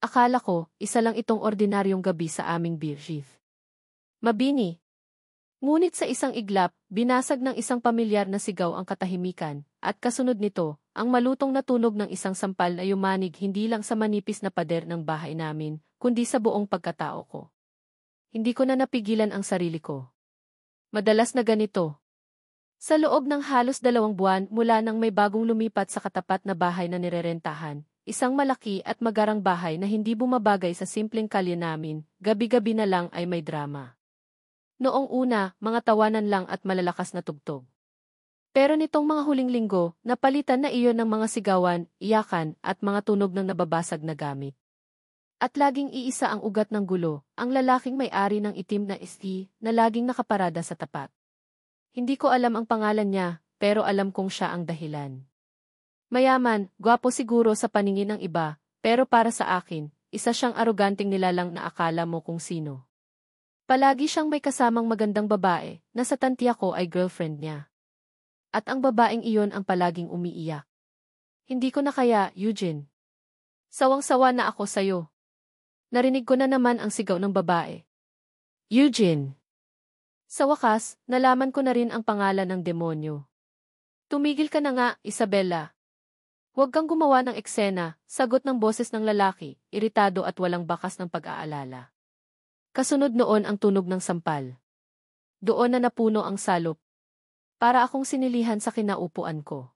Akala ko, isa lang itong ordinaryong gabi sa aming beer shift. Mabini. Ngunit sa isang iglap, binasag ng isang pamilyar na sigaw ang katahimikan, at kasunod nito, ang malutong na tunog ng isang sampal na yumanig hindi lang sa manipis na pader ng bahay namin, kundi sa buong pagkatao ko. Hindi ko na napigilan ang sarili ko. Madalas na ganito. Sa loob ng halos 2 buwan mula nang may bagong lumipat sa katapat na bahay na nirerentahan, isang malaki at magarang bahay na hindi bumabagay sa simpleng kalye namin, gabi-gabi na lang ay may drama. Noong una, mga tawanan lang at malalakas na tugtog. Pero nitong mga huling linggo, napalitan na iyon ng mga sigawan, iyakan, at mga tunog ng nababasag na gamit. At laging iisa ang ugat ng gulo, ang lalaking may-ari ng itim na SUV na laging nakaparada sa tapat. Hindi ko alam ang pangalan niya, pero alam kong siya ang dahilan. Mayaman, gwapo siguro sa paningin ng iba, pero para sa akin, isa siyang aroganting nilalang na akala mo kung sino. Palagi siyang may kasamang magandang babae, na sa tantiya ko ay girlfriend niya. At ang babaeng iyon ang palaging umiiyak. Hindi ko na kaya, Eugene. Sawang-sawa na ako sayo. Narinig ko na naman ang sigaw ng babae. Eugene. Sa wakas, nalaman ko na rin ang pangalan ng demonyo. Tumigil ka na nga, Isabella. Huwag kang gumawa ng eksena, sagot ng boses ng lalaki, iritado at walang bakas ng pag-aalala. Kasunod noon ang tunog ng sampal. Doon na napuno ang salop. Para akong sinilihan sa kinaupuan ko.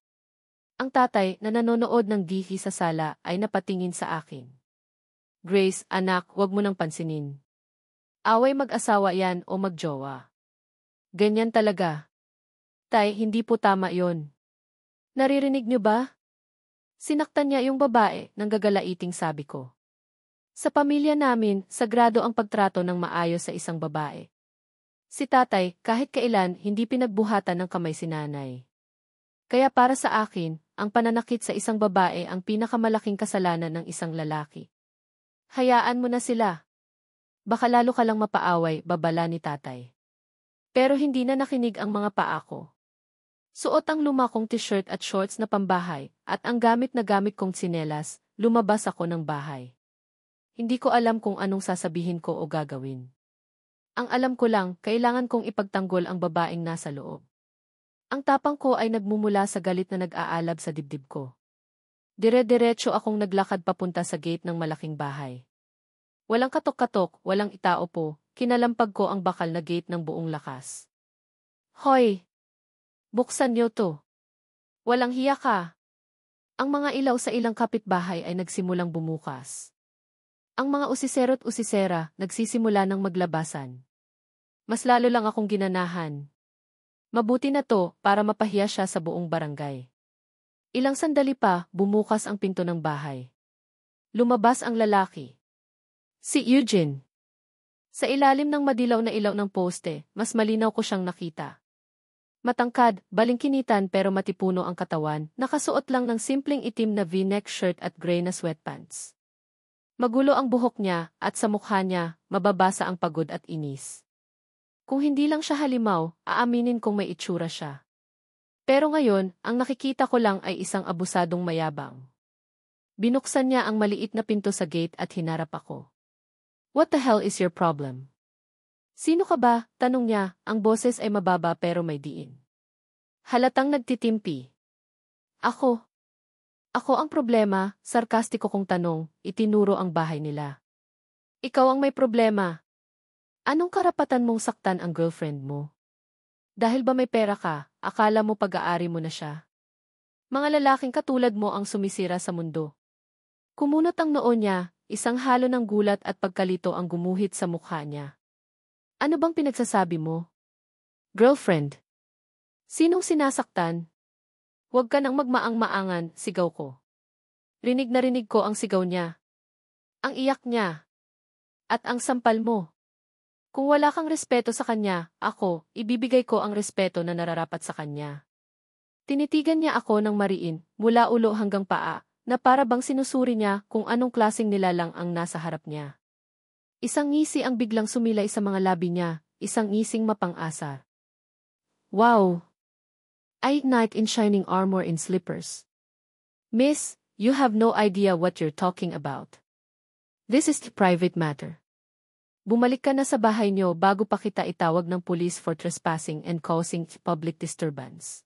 Ang tatay na nanonood ng TV sa sala ay napatingin sa akin. Grace, anak, huwag mo nang pansinin. Away mag-asawa yan o magjowa. Ganyan talaga. Tay, hindi po tama yon. Naririnig niyo ba? Sinaktan niya yung babae nang gagalaiting sabi ko. Sa pamilya namin, sagrado ang pagtrato ng maayos sa isang babae. Si tatay, kahit kailan, hindi pinagbuhatan ng kamay si nanay. Kaya para sa akin, ang pananakit sa isang babae ang pinakamalaking kasalanan ng isang lalaki. Hayaan mo na sila. Baka lalo ka lang mapaaway, babala ni tatay. Pero hindi na nakinig ang mga paa ko. Suot ang luma kong t-shirt at shorts na pambahay, at ang gamit kong tsinelas, lumabas ako ng bahay. Hindi ko alam kung anong sasabihin ko o gagawin. Ang alam ko lang, kailangan kong ipagtanggol ang babaeng nasa loob. Ang tapang ko ay nagmumula sa galit na nag-aalab sa dibdib ko. Dire-diretso akong naglakad papunta sa gate ng malaking bahay. Walang katok-katok, walang itao po, kinalampag ko ang bakal na gate ng buong lakas. Hoy! Buksan niyo to. Walang hiya ka. Ang mga ilaw sa ilang kapitbahay ay nagsimulang bumukas. Ang mga usisero't usisera nagsisimula ng maglabasan. Mas lalo lang akong ginanahan. Mabuti na to para mapahiya siya sa buong barangay. Ilang sandali pa, bumukas ang pinto ng bahay. Lumabas ang lalaki. Si Eugene. Sa ilalim ng madilaw na ilaw ng poste, mas malinaw ko siyang nakita. Matangkad, balingkinitan pero matipuno ang katawan, nakasuot lang ng simpleng itim na V-neck shirt at gray na sweatpants. Magulo ang buhok niya, at sa mukha niya, mababasa ang pagod at inis. Kung hindi lang siya halimaw, aaminin kong may itsura siya. Pero ngayon, ang nakikita ko lang ay isang abusadong mayabang. Binuksan niya ang maliit na pinto sa gate at hinarap ako. What the hell is your problem? Sino ka ba? Tanong niya, ang boses ay mababa pero may diin. Halatang nagtitimpi. Ako. Ako ang problema, sarkastiko kong tanong, itinuro ang bahay nila. Ikaw ang may problema. Anong karapatan mong saktan ang girlfriend mo? Dahil ba may pera ka, akala mo pag-aari mo na siya? Mga lalaking katulad mo ang sumisira sa mundo. Kumunot ang noo niya, isang halo ng gulat at pagkalito ang gumuhit sa mukha niya. Ano bang pinagsasabi mo? Girlfriend. Sinong sinasaktan? Huwag ka nang magmaang-maangan, sigaw ko. Rinig na rinig ko ang sigaw niya. Ang iyak niya. At ang sampal mo. Kung wala kang respeto sa kanya, ako, ibibigay ko ang respeto na nararapat sa kanya. Tinitigan niya ako ng mariin, mula ulo hanggang paa, na para bang sinusuri niya kung anong klaseng nilalang ang nasa harap niya. Isang ngisi ang biglang sumilay sa mga labi niya, isang ngising mapang-asar. Wow! I knight in shining armor in slippers. Miss, you have no idea what you're talking about. This is the private matter. Bumalik ka na sa bahay niyo bago pa kita itawag ng police for trespassing and causing public disturbance.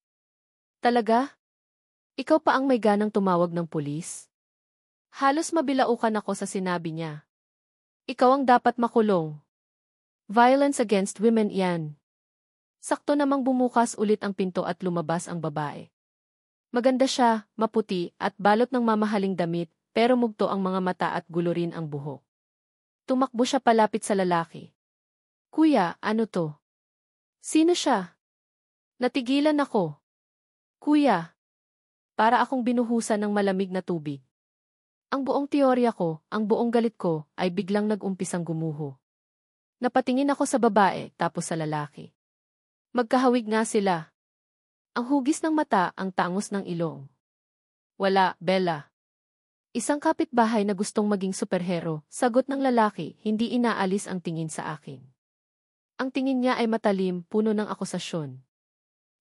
Talaga? Ikaw pa ang may ganang tumawag ng pulis? Halos mabilaukan ako sa sinabi niya. Ikaw ang dapat makulong. Violence against women yan. Sakto namang bumukas ulit ang pinto at lumabas ang babae. Maganda siya, maputi at balot ng mamahaling damit, pero mugto ang mga mata at gulo rin ang buhok. Tumakbo siya palapit sa lalaki. Kuya, ano to? Sino siya? Natigilan ako. Kuya. Para akong binuhusan ng malamig na tubig. Ang buong teorya ko, ang buong galit ko, ay biglang nag-umpisang gumuho. Napatingin ako sa babae, tapos sa lalaki. Magkahawig nga sila. Ang hugis ng mata, ang tangos ng ilong. Wala, Bella. Isang kapitbahay na gustong maging superhero, sagot ng lalaki, hindi inaalis ang tingin sa akin. Ang tingin niya ay matalim, puno ng akusasyon.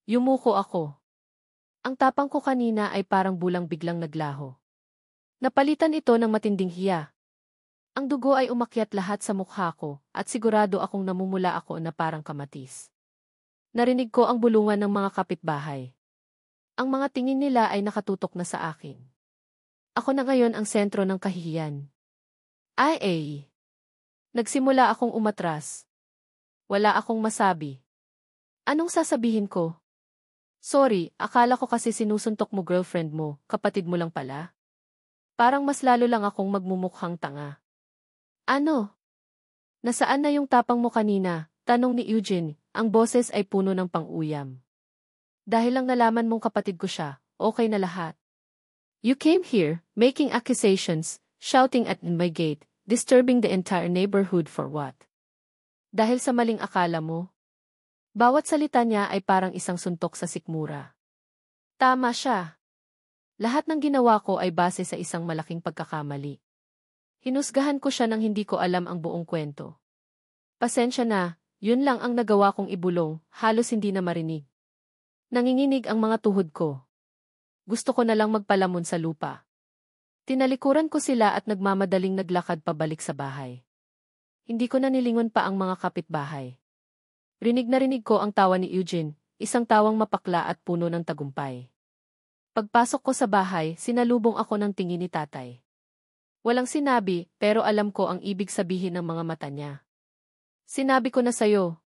Yumuko ako. Ang tapang ko kanina ay parang bulang biglang naglaho. Napalitan ito ng matinding hiya. Ang dugo ay umakyat lahat sa mukha ko, at sigurado akong namumula ako na parang kamatis. Narinig ko ang bulungan ng mga kapitbahay. Ang mga tingin nila ay nakatutok na sa akin. Ako na ngayon ang sentro ng kahihiyan. Ay. Nagsimula akong umatras. Wala akong masabi. Anong sasabihin ko? Sorry, akala ko kasi sinusuntok mo girlfriend mo, kapatid mo lang pala. Parang mas lalo lang akong magmumukhang tanga. Ano? Nasaan na yung tapang mo kanina? Tanong ni Eugene, ang boses ay puno ng pang-uyam. Dahil lang nalaman mong kapatid ko siya, okay na lahat. You came here, making accusations, shouting at my gate, disturbing the entire neighborhood for what? Dahil sa maling akala mo? Bawat salita niya ay parang isang suntok sa sikmura. Tama siya. Lahat ng ginawa ko ay base sa isang malaking pagkakamali. Hinusgahan ko siya nang hindi ko alam ang buong kwento. Pasensya na, yun lang ang nagawa kong ibulong, halos hindi na marinig. Nanginginig ang mga tuhod ko. Gusto ko na lang magpalamon sa lupa. Tinalikuran ko sila at nagmamadaling naglakad pabalik sa bahay. Hindi ko na nilingon pa ang mga kapitbahay. Rinig na rinig ko ang tawa ni Eugene, isang tawang mapakla at puno ng tagumpay. Pagpasok ko sa bahay, sinalubong ako ng tingin ni tatay. Walang sinabi, pero alam ko ang ibig sabihin ng mga mata niya. Sinabi ko na sayo.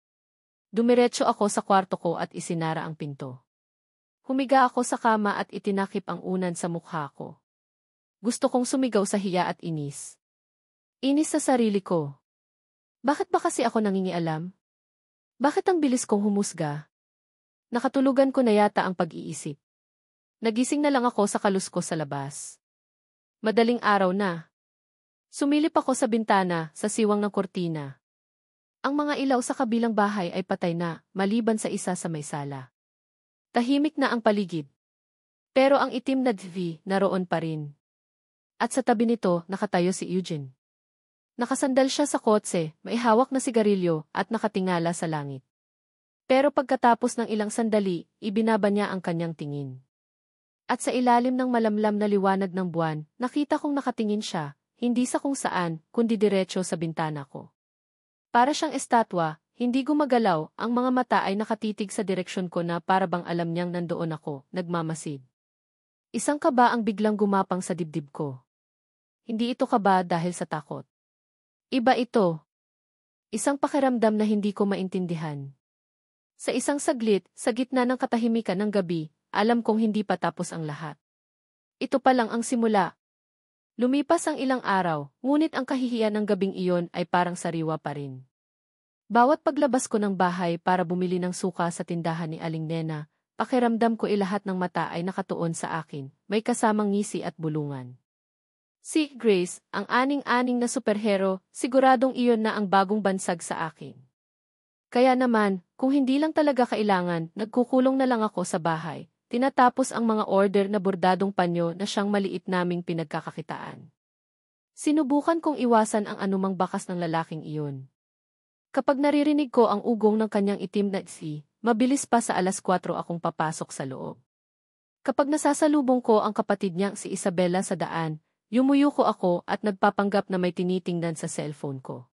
Dumiretso ako sa kwarto ko at isinara ang pinto. Humiga ako sa kama at itinakip ang unan sa mukha ko. Gusto kong sumigaw sa hiya at inis. Inis sa sarili ko. Bakit ba kasi ako nangingialam? Bakit ang bilis kong humusga? Nakatulugan ko na yata ang pag-iisip. Nagising na lang ako sa kalusko sa labas. Madaling araw na. Sumilip ako sa bintana, sa siwang ng kortina. Ang mga ilaw sa kabilang bahay ay patay na, maliban sa isa sa may sala. Tahimik na ang paligid. Pero ang itim na TV naroon pa rin. At sa tabi nito, nakatayo si Eugene. Nakasandal siya sa kotse, may hawak na sigarilyo at nakatingala sa langit. Pero pagkatapos ng ilang sandali, ibinaba niya ang kanyang tingin. At sa ilalim ng malamlam na liwanag ng buwan, nakita kong nakatingin siya, hindi sa kung saan, kundi diretso sa bintana ko. Para siyang estatwa, hindi gumagalaw, ang mga mata ay nakatitig sa direksyon ko na para bang alam niyang nandoon ako, nagmamasid. Isang kaba ang biglang gumapang sa dibdib ko. Hindi ito kaba dahil sa takot. Iba ito. Isang pakiramdam na hindi ko maintindihan. Sa isang saglit, sa gitna ng katahimikan ng gabi, alam kong hindi pa tapos ang lahat. Ito pa lang ang simula. Lumipas ang ilang araw, ngunit ang kahihiyan ng gabing iyon ay parang sariwa pa rin. Bawat paglabas ko ng bahay para bumili ng suka sa tindahan ni Aling Nena, pakiramdam ko lahat ng mata ay nakatuon sa akin, may kasamang ngisi at bulungan. Si Grace, ang aning-aning na superhero, siguradong iyon na ang bagong bansag sa akin. Kaya naman, kung hindi lang talaga kailangan, nagkukulong na lang ako sa bahay, tinatapos ang mga order na bordadong panyo na siyang maliit naming pinagkakakitaan. Sinubukan kong iwasan ang anumang bakas ng lalaking iyon. Kapag naririnig ko ang ugong ng kanyang itim na isi, mabilis pa sa 4:00 akong papasok sa loob. Kapag nasasalubong ko ang kapatid niyang si Isabella sa daan, Yumuyuko ako at nagpapanggap na may tinitingnan sa cellphone ko.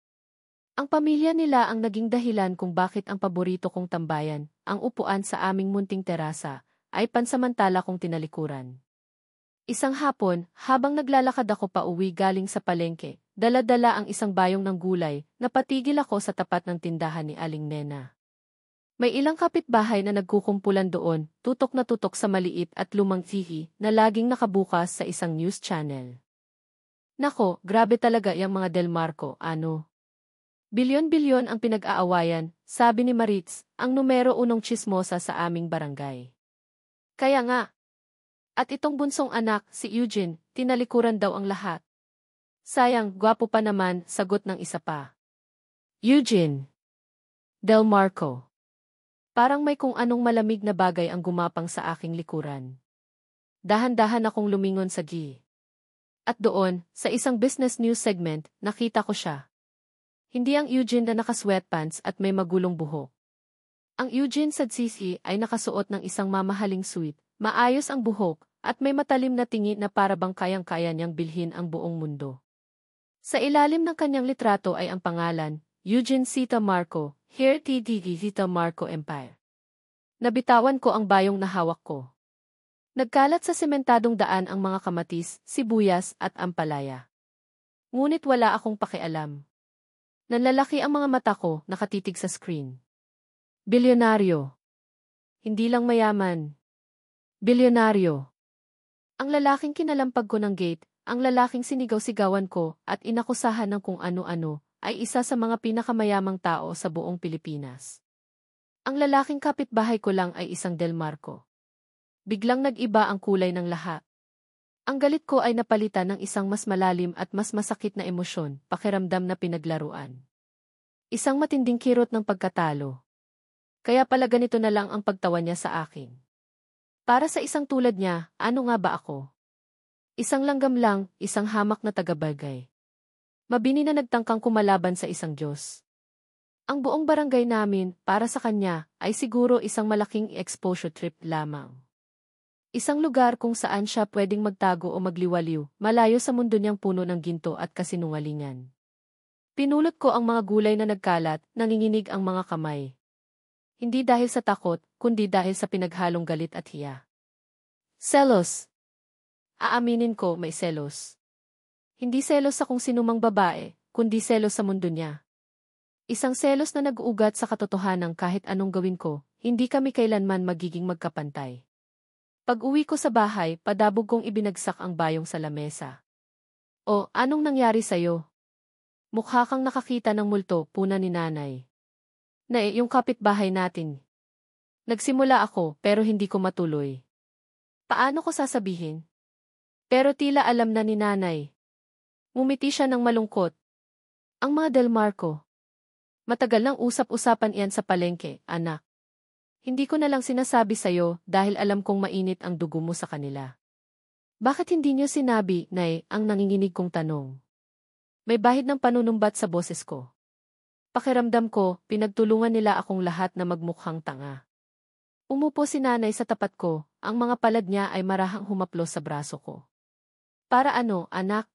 Ang pamilya nila ang naging dahilan kung bakit ang paborito kong tambayan, ang upuan sa aming munting terasa, ay pansamantala kong tinalikuran. Isang hapon, habang naglalakad ako pauwi galing sa palengke, dala-dala ang isang bayong ng gulay, napatigil ako sa tapat ng tindahan ni Aling Nena. May ilang kapitbahay na nagkukumpulan doon, tutok na tutok sa maliit at lumang TV na laging nakabukas sa isang news channel. Nako, grabe talaga yung mga Delmarco, ano? Bilyon-bilyon ang pinag-aawayan, sabi ni Maritz, ang numero unong tsismosa sa aming barangay. Kaya nga. At itong bunsong anak, si Eugene, tinalikuran daw ang lahat. Sayang, gwapo pa naman, sagot ng isa pa. Eugene Delmarco. Parang may kung anong malamig na bagay ang gumapang sa aking likuran. Dahan-dahan akong lumingon sa G. At doon, sa isang business news segment, nakita ko siya. Hindi ang Eugene na naka-sweatpants at may magulong buhok. Ang Eugene sa CC ay nakasuot ng isang mamahaling suit, maayos ang buhok, at may matalim na tingin na parabang kayang-kaya niyang bilhin ang buong mundo. Sa ilalim ng kanyang litrato ay ang pangalan, Eugene Zita Marco, Here TDD Zita Marco Empire. Nabitawan ko ang bayong na hawak ko. Nagkalat sa sementadong daan ang mga kamatis, sibuyas at ampalaya. Ngunit wala akong pakialam. Nanlalaki ang mga mata ko, nakatitig sa screen. Bilyonaryo. Hindi lang mayaman. Bilyonaryo. Ang lalaking kinalampag ko ng gate, ang lalaking sinigaw-sigawan ko at inakusahan ng kung ano-ano, ay isa sa mga pinakamayamang tao sa buong Pilipinas. Ang lalaking kapitbahay ko lang ay isang Delmarco. Biglang nag-iba ang kulay ng lahat. Ang galit ko ay napalitan ng isang mas malalim at mas masakit na emosyon, pakiramdam na pinaglaruan. Isang matinding kirot ng pagkatalo. Kaya pala ganito na lang ang pagtawa niya sa akin. Para sa isang tulad niya, ano nga ba ako? Isang langgam lang, isang hamak na tagabagay. Mabini na nagtangkang kumalaban sa isang Diyos. Ang buong barangay namin, para sa kanya, ay siguro isang malaking exposure trip lamang. Isang lugar kung saan siya pwedeng magtago o magliwaliw, malayo sa mundo niyang puno ng ginto at kasinungalingan. Pinulot ko ang mga gulay na nagkalat, nanginginig ang mga kamay. Hindi dahil sa takot, kundi dahil sa pinaghalong galit at hiya. Selos. Aaminin ko, may selos. Hindi selos sa kung sinumang babae, kundi selos sa mundo niya. Isang selos na nag-uugat sa katotohanan kahit anong gawin ko, hindi kami kailanman magiging magkapantay. Pag-uwi ko sa bahay, padabog kong ibinagsak ang bayong sa lamesa. O, anong nangyari sa'yo? Mukha kang nakakita ng multo, puna ni nanay. Yung kapitbahay natin. Nagsimula ako, pero hindi ko matuloy. Paano ko sasabihin? Pero tila alam na ni nanay. Ngumiti siya ng malungkot. Ang mga Delmarco. Matagal nang usap-usapan iyan sa palengke, anak. Hindi ko na lang sinasabi sa'yo dahil alam kong mainit ang dugo mo sa kanila. Bakit hindi niyo sinabi, Nay, ang nanginginig kong tanong? May bahid ng panunumbat sa boses ko. Pakiramdam ko, pinagtulungan nila akong lahat na magmukhang tanga. Umupo si nanay sa tapat ko, ang mga palad niya ay marahang humaplos sa braso ko. Para ano, anak?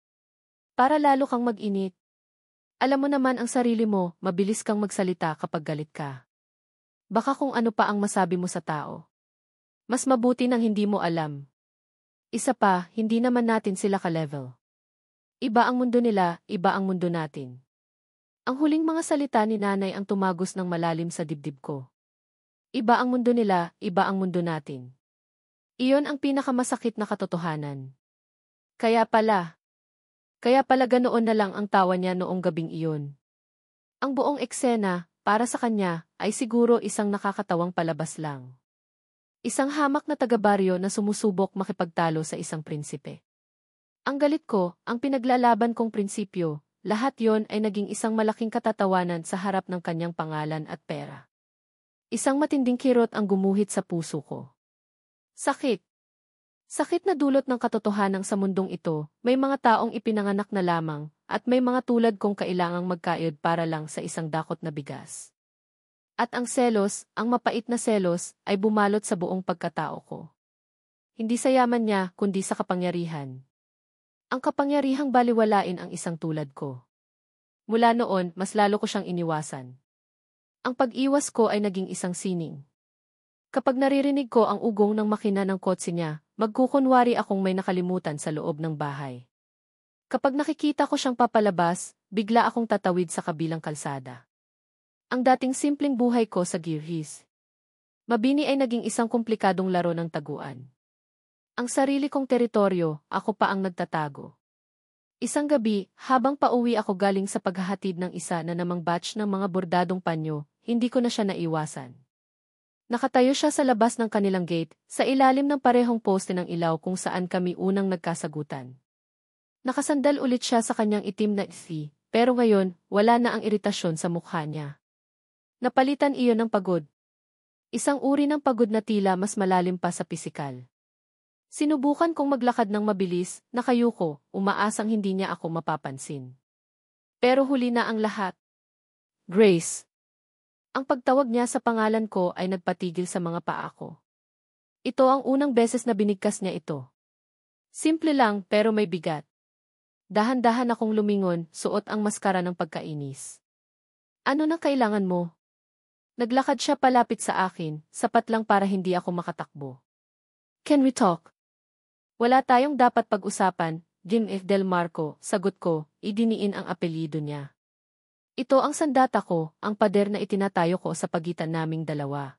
Para lalo kang mag-init. Alam mo naman ang sarili mo, mabilis kang magsalita kapag galit ka. Baka kung ano pa ang masabi mo sa tao. Mas mabuti nang hindi mo alam. Isa pa, hindi naman natin sila ka-level. Iba ang mundo nila, iba ang mundo natin. Ang huling mga salita ni nanay ang tumagos ng malalim sa dibdib ko. Iba ang mundo nila, iba ang mundo natin. Iyon ang pinakamasakit na katotohanan. Kaya pala ganoon na lang ang tawa niya noong gabing iyon. Ang buong eksena, para sa kanya, ay siguro isang nakakatawang palabas lang. Isang hamak na taga-baryo na sumusubok makipagtalo sa isang prinsipe. Ang galit ko, ang pinaglalaban kong prinsipyo, lahat yon ay naging isang malaking katatawanan sa harap ng kanyang pangalan at pera. Isang matinding kirot ang gumuhit sa puso ko. Sakit. Sakit na dulot ng katotohanan sa mundong ito, may mga taong ipinanganak na lamang, at may mga tulad kong kailangang magkayod para lang sa isang dakot na bigas. At ang selos, ang mapait na selos, ay bumalot sa buong pagkatao ko. Hindi sa yaman niya, kundi sa kapangyarihan. Ang kapangyarihang baliwalain ang isang tulad ko. Mula noon, mas lalo ko siyang iniwasan. Ang pag-iwas ko ay naging isang sining. Kapag naririnig ko ang ugong ng makina ng kotse niya, magkukunwari akong may nakalimutan sa loob ng bahay. Kapag nakikita ko siyang papalabas, bigla akong tatawid sa kabilang kalsada. Ang dating simpleng buhay ko sa Girhis Mabini ay naging isang komplikadong laro ng taguan. Ang sarili kong teritoryo, ako pa ang nagtatago. Isang gabi, habang pauwi ako galing sa paghahatid ng isa na namang batch ng mga bordadong panyo, hindi ko na siya naiwasan. Nakatayo siya sa labas ng kanilang gate, sa ilalim ng parehong poste ng ilaw kung saan kami unang nagkasagutan. Nakasandal ulit siya sa kanyang itim na ithi, pero ngayon, wala na ang iritasyon sa mukha niya. Napalitan iyon ng pagod. Isang uri ng pagod na tila mas malalim pa sa pisikal. Sinubukan kong maglakad ng mabilis, nakayuko, umaasang hindi niya ako mapapansin. Pero huli na ang lahat. Grace. Ang pagtawag niya sa pangalan ko ay nagpatigil sa mga paa ko. Ito ang unang beses na binigkas niya ito. Simple lang pero may bigat. Dahan-dahan akong lumingon, suot ang maskara ng pagkainis. Ano na kailangan mo? Naglakad siya palapit sa akin, sapat lang para hindi ako makatakbo. Can we talk? Wala tayong dapat pag-usapan, Jim F. Del Marco, sagot ko, idiniin ang apelyido niya. Ito ang sandata ko, ang pader na itinatayo ko sa pagitan naming dalawa.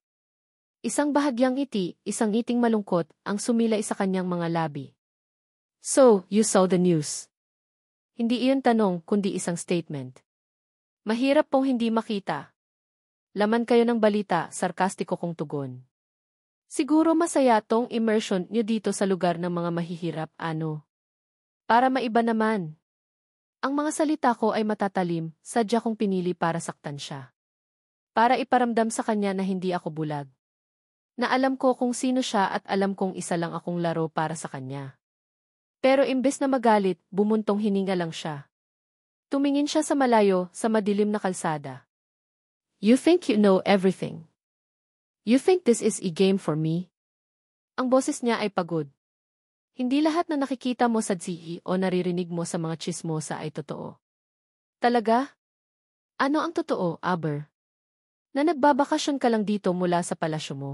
Isang bahagyang ngiti, isang ngiting malungkot, ang sumilay sa kanyang mga labi. So, you saw the news. Hindi iyon tanong, kundi isang statement. Mahirap pong hindi makita. Laman kayo ng balita, sarkastiko kong tugon. Siguro masaya tong immersion niyo dito sa lugar ng mga mahihirap, ano? Para maiba naman. Ang mga salita ko ay matatalim, sadya kong pinili para saktan siya. Para iparamdam sa kanya na hindi ako bulag. Na alam ko kung sino siya at alam kong isa lang akong laro para sa kanya. Pero imbes na magalit, bumuntong hininga lang siya. Tumingin siya sa malayo, sa madilim na kalsada. You think you know everything? You think this is a game for me? Ang boses niya ay pagod. Hindi lahat na nakikita mo sa GE o naririnig mo sa mga chismosa ay totoo. Talaga? Ano ang totoo, Aber? Na nagbabakasyon ka lang dito mula sa palasyo mo.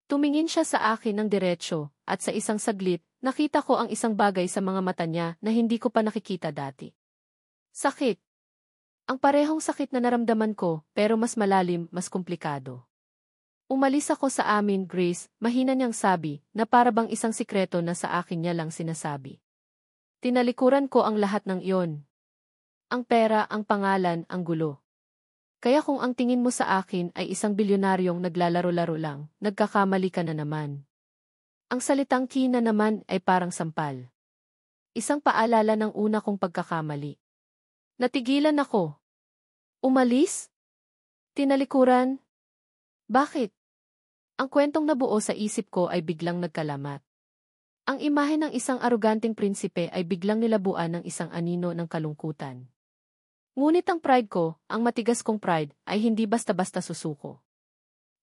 Tumingin siya sa akin ng diretsyo, at sa isang saglit, nakita ko ang isang bagay sa mga mata niya na hindi ko pa nakikita dati. Sakit. Ang parehong sakit na naramdaman ko, pero mas malalim, mas komplikado. Umalis ako sa amin, Grace, mahina niyang sabi, na para bang isang sikreto na sa akin niya lang sinasabi. Tinalikuran ko ang lahat ng iyon. Ang pera, ang pangalan, ang gulo. Kaya kung ang tingin mo sa akin ay isang bilyonaryong naglalaro-laro lang, nagkakamali ka na naman. Ang salitang kina naman ay parang sampal. Isang paalala ng una kong pagkakamali. Natigilan ako. Umalis? Tinalikuran? Bakit? Ang kwentong nabuo sa isip ko ay biglang nagkalamat. Ang imahe ng isang aruganteng prinsipe ay biglang nilabuan ng isang anino ng kalungkutan. Ngunit ang pride ko, ang matigas kong pride, ay hindi basta-basta susuko.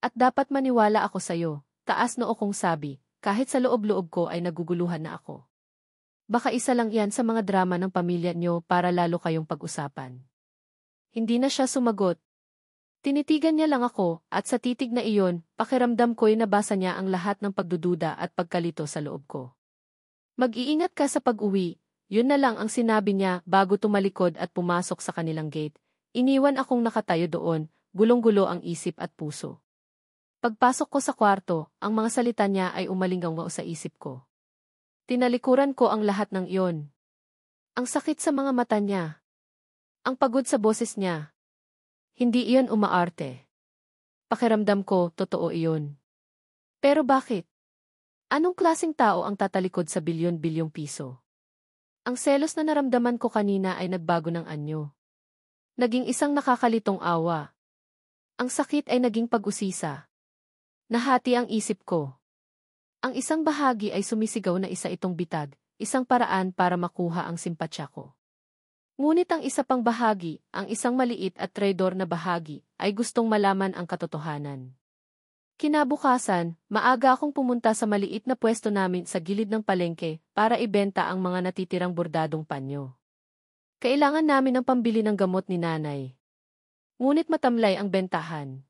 At dapat maniwala ako sa'yo, taas noo kong sabi, kahit sa loob-loob ko ay naguguluhan na ako. Baka isa lang yan sa mga drama ng pamilya niyo para lalo kayong pag-usapan. Hindi na siya sumagot. Tinitigan niya lang ako, at sa titig na iyon, pakiramdam ko'y nabasa niya ang lahat ng pagdududa at pagkalito sa loob ko. Mag-iingat ka sa pag-uwi, yun na lang ang sinabi niya bago tumalikod at pumasok sa kanilang gate. Iniwan akong nakatayo doon, gulong-gulo ang isip at puso. Pagpasok ko sa kwarto, ang mga salita niya ay umalinggaw sa isip ko. Tinalikuran ko ang lahat ng iyon. Ang sakit sa mga mata niya. Ang pagod sa boses niya. Hindi iyon umaarte. Pakiramdam ko, totoo iyon. Pero bakit? Anong klaseng tao ang tatalikod sa bilyon-bilyong piso? Ang selos na naramdaman ko kanina ay nagbago ng anyo. Naging isang nakakalitong awa. Ang sakit ay naging pag-usisa. Nahati ang isip ko. Ang isang bahagi ay sumisigaw na isa itong bitag, isang paraan para makuha ang simpatsya ko. Ngunit ang isa pang bahagi, ang isang maliit at traidor na bahagi, ay gustong malaman ang katotohanan. Kinabukasan, maaga akong pumunta sa maliit na pwesto namin sa gilid ng palengke para ibenta ang mga natitirang bordadong panyo. Kailangan namin ng pambili ng gamot ni nanay. Ngunit matamlay ang bentahan.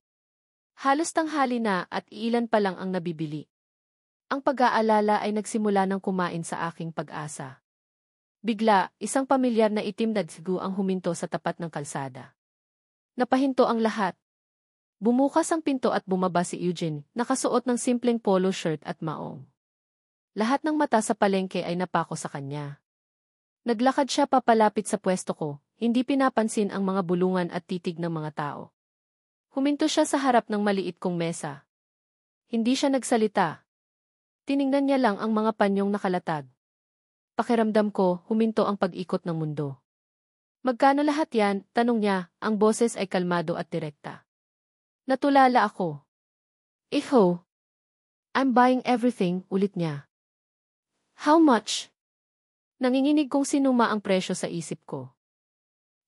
Halos tanghali na at iilan pa lang ang nabibili. Ang pag-aalala ay nagsimula ng kumain sa aking pag-asa. Bigla, isang pamilyar na itim na dsgu ang huminto sa tapat ng kalsada. Napahinto ang lahat. Bumukas ang pinto at bumaba si Eugene, nakasuot ng simpleng polo shirt at maong. Lahat ng mata sa palengke ay napako sa kanya. Naglakad siya papalapit sa pwesto ko, hindi pinapansin ang mga bulungan at titig ng mga tao. Huminto siya sa harap ng maliit kong mesa. Hindi siya nagsalita. Tiningnan niya lang ang mga panyong nakalatag. Pakiramdam ko, huminto ang pag-ikot ng mundo. Magkano lahat yan? Tanong niya, ang boses ay kalmado at direkta. Natulala ako. Iho. I'm buying everything, ulit niya. How much? Nanginginig kong sinuma ang presyo sa isip ko.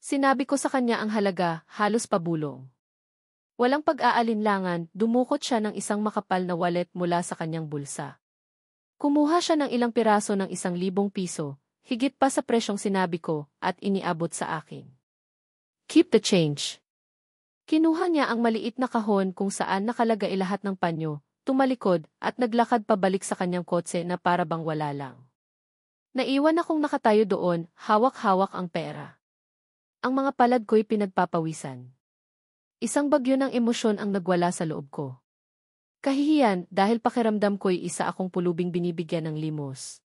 Sinabi ko sa kanya ang halaga, halos pabulong. Walang pag-aalinlangan, dumukot siya ng isang makapal na wallet mula sa kanyang bulsa. Kumuha siya ng ilang piraso ng 1,000 piso, higit pa sa presyong sinabi ko, at iniabot sa akin. Keep the change. Kinuha niya ang maliit na kahon kung saan nakalagay lahat ng panyo, tumalikod, at naglakad pabalik sa kanyang kotse na para bang wala lang. Naiwan akong nakatayo doon, hawak-hawak ang pera. Ang mga palad ko'y pinagpapawisan. Isang bagyo ng emosyon ang nagwala sa loob ko. Kahihiyan dahil pakiramdam ko'y isa akong pulubing binibigyan ng limos.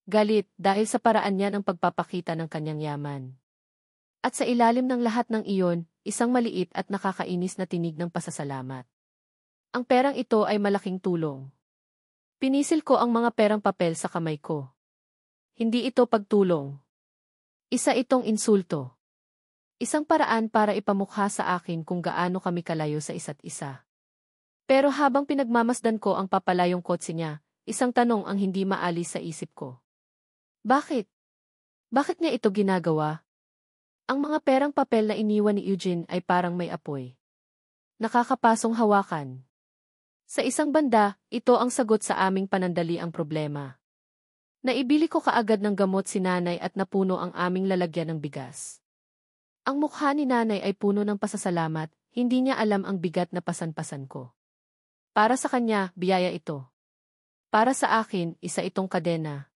Galit dahil sa paraan niya ng pagpapakita ng kanyang yaman. At sa ilalim ng lahat ng iyon, isang maliit at nakakainis na tinig ng pasasalamat. Ang perang ito ay malaking tulong. Pinisil ko ang mga perang papel sa kamay ko. Hindi ito pagtulong. Isa itong insulto. Isang paraan para ipamukha sa akin kung gaano kami kalayo sa isa't isa. Pero habang pinagmamasdan ko ang papalayong kotse niya, isang tanong ang hindi maalis sa isip ko. Bakit? Bakit niya ito ginagawa? Ang mga perang papel na iniwan ni Eugene ay parang may apoy. Nakakapasong hawakan. Sa isang banda, ito ang sagot sa aming panandaliang problema. Naibili ko kaagad ng gamot si nanay at napuno ang aming lalagyan ng bigas. Ang mukha ni nanay ay puno ng pasasalamat, hindi niya alam ang bigat na pasan-pasan ko. Para sa kanya, biyaya ito. Para sa akin, isa itong kadena.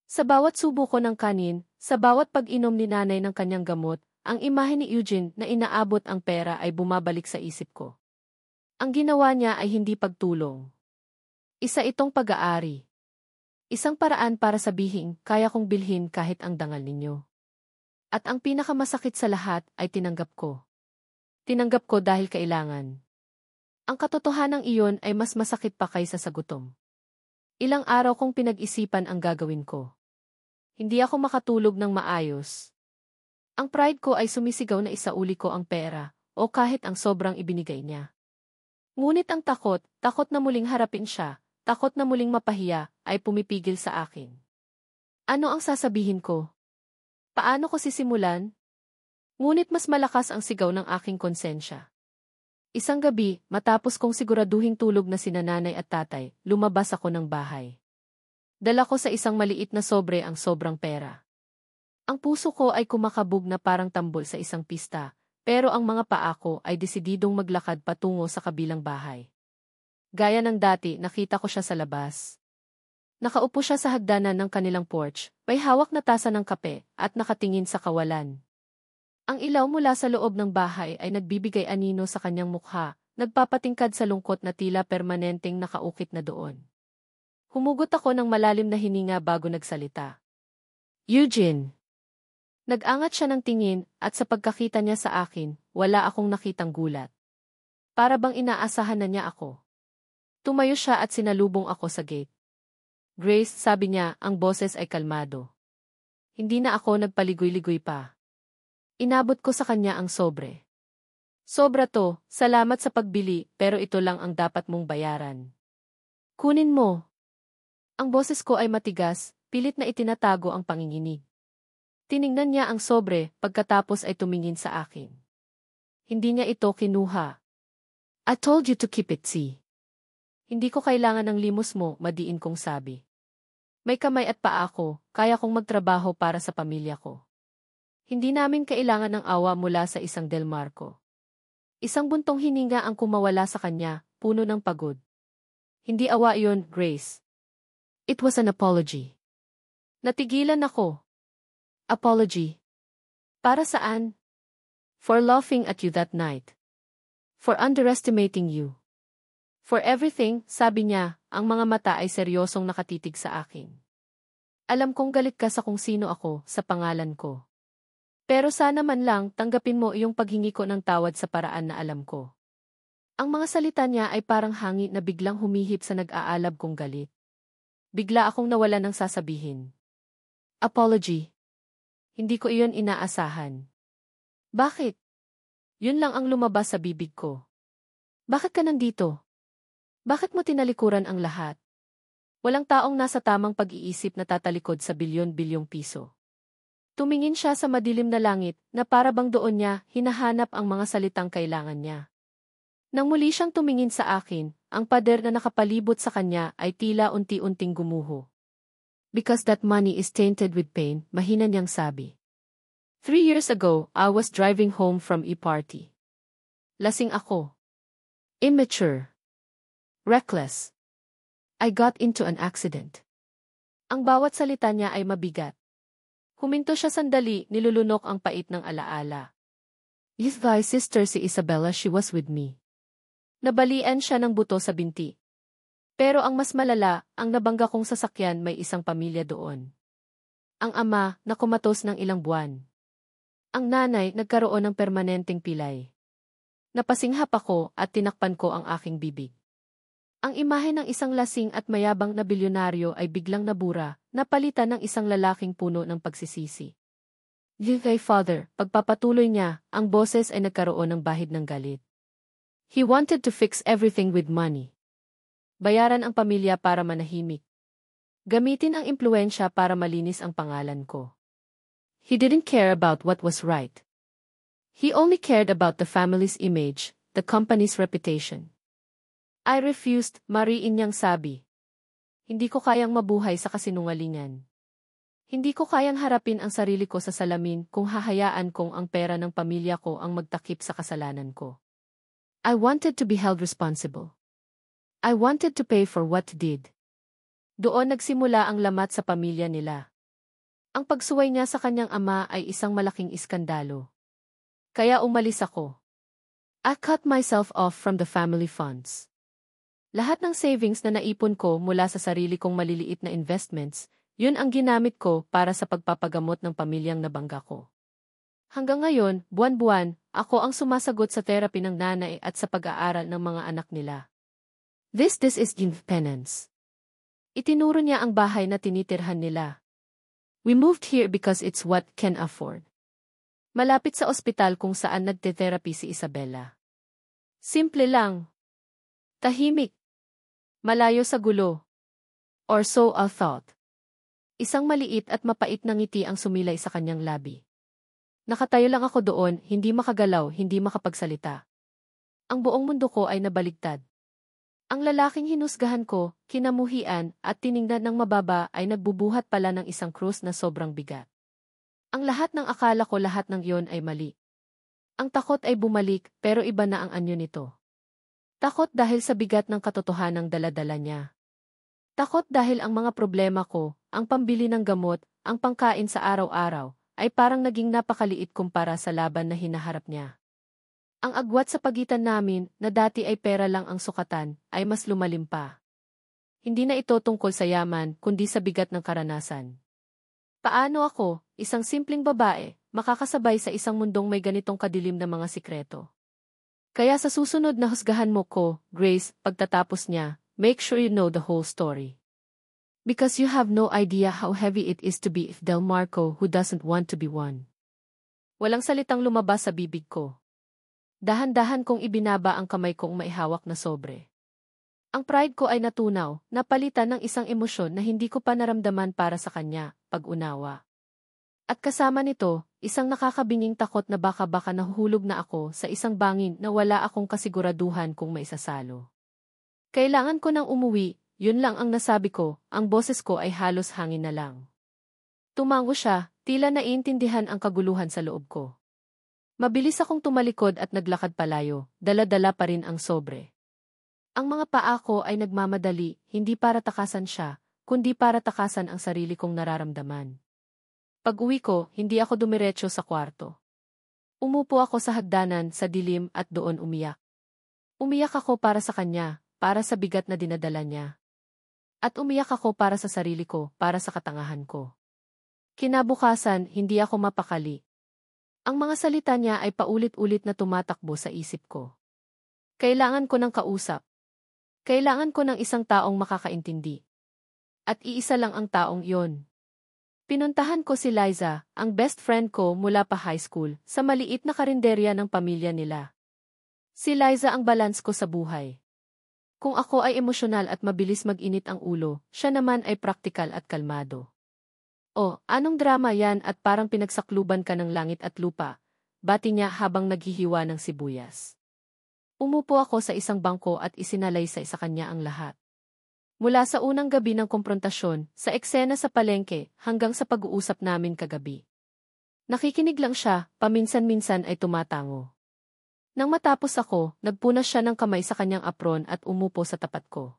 Sa bawat subo ko ng kanin, sa bawat pag-inom ni nanay ng kanyang gamot, ang imahe ni Eugene na inaabot ang pera ay bumabalik sa isip ko. Ang ginawa niya ay hindi pagtulong. Isa itong pag-aari. Isang paraan para sabihin, kaya kong bilhin kahit ang dangal ninyo. At ang pinakamasakit sa lahat ay tinanggap ko. Tinanggap ko dahil kailangan. Ang katotohanan iyon ay mas masakit pa kaysa sa gutom. Ilang araw kong pinag-isipan ang gagawin ko. Hindi ako makatulog ng maayos. Ang pride ko ay sumisigaw na isauli ko ang pera, o kahit ang sobrang ibinigay niya. Ngunit ang takot na muling harapin siya, takot na muling mapahiya, ay pumipigil sa akin. Ano ang sasabihin ko? Paano ko sisimulan? Ngunit mas malakas ang sigaw ng aking konsensya. Isang gabi, matapos kong siguraduhing tulog na sina nanay at tatay, lumabas ako ng bahay. Dala ko sa isang maliit na sobre ang sobrang pera. Ang puso ko ay kumakabog na parang tambol sa isang pista, pero ang mga paa ko ay desididong maglakad patungo sa kabilang bahay. Gaya ng dati, nakita ko siya sa labas. Nakaupo siya sa hagdanan ng kanilang porch, may hawak na tasa ng kape, at nakatingin sa kawalan. Ang ilaw mula sa loob ng bahay ay nagbibigay anino sa kanyang mukha, nagpapatingkad sa lungkot na tila permanenteng nakaukit na doon. Humugot ako ng malalim na hininga bago nagsalita. Eugene! Nag-angat siya ng tingin, at sa pagkakita niya sa akin, wala akong nakitang gulat. Para bang inaasahan na niya ako. Tumayo siya at sinalubong ako sa gate. Grace, sabi niya, ang boses ay kalmado. Hindi na ako nagpaligoy-ligoy pa. Inabot ko sa kanya ang sobre. Sobra to, salamat sa pagbili, pero ito lang ang dapat mong bayaran. Kunin mo. Ang boses ko ay matigas, pilit na itinatago ang panginginig. Tiningnan niya ang sobre, pagkatapos ay tumingin sa akin. Hindi niya ito kinuha. I told you to keep it, see. Hindi ko kailangan ng limos mo, madiin kong sabi. May kamay at paa ako, kaya kong magtrabaho para sa pamilya ko. Hindi namin kailangan ng awa mula sa isang Del Marco. Isang buntong hininga ang kumawala sa kanya, puno ng pagod. Hindi awa yun, Grace. It was an apology. Natigilan ako. Apology. Para saan? For laughing at you that night. For underestimating you. For everything, sabi niya, ang mga mata ay seryosong nakatitig sa akin. Alam kong galit ka sa kung sino ako, sa pangalan ko. Pero sana man lang tanggapin mo iyong paghingi ko ng tawad sa paraan na alam ko. Ang mga salita niya ay parang hangin na biglang humihip sa nag-aalab kong galit. Bigla akong nawala ng sasabihin. Apology. Hindi ko iyon inaasahan. Bakit? Yun lang ang lumabas sa bibig ko. Bakit ka nandito? Bakit mo tinalikuran ang lahat? Walang taong nasa tamang pag-iisip na tatalikod sa bilyon-bilyong piso. Tumingin siya sa madilim na langit na para bang doon niya hinahanap ang mga salitang kailangan niya. Nang muli siyang tumingin sa akin, ang pader na nakapalibot sa kanya ay tila unti-unting gumuho. Because that money is tainted with pain, mahina niyang sabi. 3 years ago, I was driving home from a party. Lasing ako. Immature. Reckless. I got into an accident. Ang bawat salita niya ay mabigat. Huminto siya sandali, nilulunok ang pait ng alaala. If thy sister si Isabella, she was with me. Nabalian siya ng buto sa binti. Pero ang mas malala, ang nabangga kong sasakyan may isang pamilya doon. Ang ama, na kumatos ng ilang buwan. Ang nanay, nagkaroon ng permanenteng pilay. Napasinghap ako at tinakpan ko ang aking bibig. Ang imahe ng isang lasing at mayabang na bilyonaryo ay biglang nabura, napalitan ng isang lalaking puno ng pagsisisi. Kay Father, pagpapatuloy niya, ang boses ay nagkaroon ng bahid ng galit. He wanted to fix everything with money. Bayaran ang pamilya para manahimik. Gamitin ang impluensya para malinis ang pangalan ko. He didn't care about what was right. He only cared about the family's image, the company's reputation. I refused, mariin niyang sabi. Hindi ko kayang mabuhay sa kasinungalingan. Hindi ko kayang harapin ang sarili ko sa salamin kung hahayaan kong ang pera ng pamilya ko ang magtakip sa kasalanan ko. I wanted to be held responsible. I wanted to pay for what did. Doon nagsimula ang lamat sa pamilya nila. Ang pagsuway niya sa kanyang ama ay isang malaking iskandalo. Kaya umalis ako. I cut myself off from the family funds. Lahat ng savings na naipon ko mula sa sarili kong maliliit na investments, yun ang ginamit ko para sa pagpapagamot ng pamilyang nabangga ko. Hanggang ngayon, buwan-buwan, ako ang sumasagot sa therapy ng nanay at sa pag-aaral ng mga anak nila. This is penance. Itinuro niya ang bahay na tinitirhan nila. We moved here because it's what can afford. Malapit sa ospital kung saan nagte-therapy si Isabella. Simple lang. Tahimik. Malayo sa gulo. Or so I thought. Isang maliit at mapait na ngiti ang sumilay sa kanyang labi. Nakatayo lang ako doon, hindi makagalaw, hindi makapagsalita. Ang buong mundo ko ay nabaligtad. Ang lalaking hinusgahan ko, kinamuhian, at tiningnan ng mababa ay nagbubuhat pala ng isang krus na sobrang bigat. Ang lahat ng akala ko lahat ng iyon ay mali. Ang takot ay bumalik, pero iba na ang anyo nito. Takot dahil sa bigat ng katotohanang dala-dala niya. Takot dahil ang mga problema ko, ang pambili ng gamot, ang pangkain sa araw-araw, ay parang naging napakaliit kumpara sa laban na hinaharap niya. Ang agwat sa pagitan namin, na dati ay pera lang ang sukatan, ay mas lumalim pa. Hindi na ito tungkol sa yaman, kundi sa bigat ng karanasan. Paano ako, isang simpleng babae, makakasabay sa isang mundong may ganitong kadilim na mga sikreto? Kaya sa susunod na husgahan mo ko, Grace, pagtatapos niya, make sure you know the whole story. Because you have no idea how heavy it is to be if Del Marco who doesn't want to be one. Walang salitang lumabas sa bibig ko. Dahan-dahan kong ibinaba ang kamay kong maihawak na sobre. Ang pride ko ay natunaw, napalitan ng isang emosyon na hindi ko pa naramdaman para sa kanya, pag-unawa. At kasama nito, isang nakakabinging takot na baka nahuhulog na ako sa isang bangin na wala akong kasiguraduhan kung maisasalo. Kailangan ko nang umuwi, yun lang ang nasabi ko, ang boses ko ay halos hangin na lang. Tumango siya, tila naiintindihan ang kaguluhan sa loob ko. Mabilis akong tumalikod at naglakad palayo, dala-dala pa rin ang sobre. Ang mga paa ko ay nagmamadali, hindi para takasan siya, kundi para takasan ang sarili kong nararamdaman. Pag-uwi ko, hindi ako dumiretso sa kwarto. Umupo ako sa hagdanan, sa dilim at doon umiyak. Umiyak ako para sa kanya, para sa bigat na dinadala niya. At umiyak ako para sa sarili ko, para sa katangahan ko. Kinabukasan, hindi ako mapakali. Ang mga salita niya ay paulit-ulit na tumatakbo sa isip ko. Kailangan ko ng kausap. Kailangan ko ng isang taong makakaintindi. At iisa lang ang taong iyon. Pinuntahan ko si Liza, ang best friend ko mula pa high school, sa maliit na karinderya ng pamilya nila. Si Liza ang balance ko sa buhay. Kung ako ay emosyonal at mabilis mag-init ang ulo, siya naman ay praktikal at kalmado. Oh, anong drama yan at parang pinagsakluban ka ng langit at lupa, bati niya habang naghihiwa ng sibuyas. Umupo ako sa isang bangko at isinalaysay sa kanya ang lahat. Mula sa unang gabi ng komprontasyon, sa eksena sa palengke, hanggang sa pag-uusap namin kagabi. Nakikinig lang siya, paminsan-minsan ay tumatango. Nang matapos ako, nagpunas siya ng kamay sa kanyang apron at umupo sa tapat ko.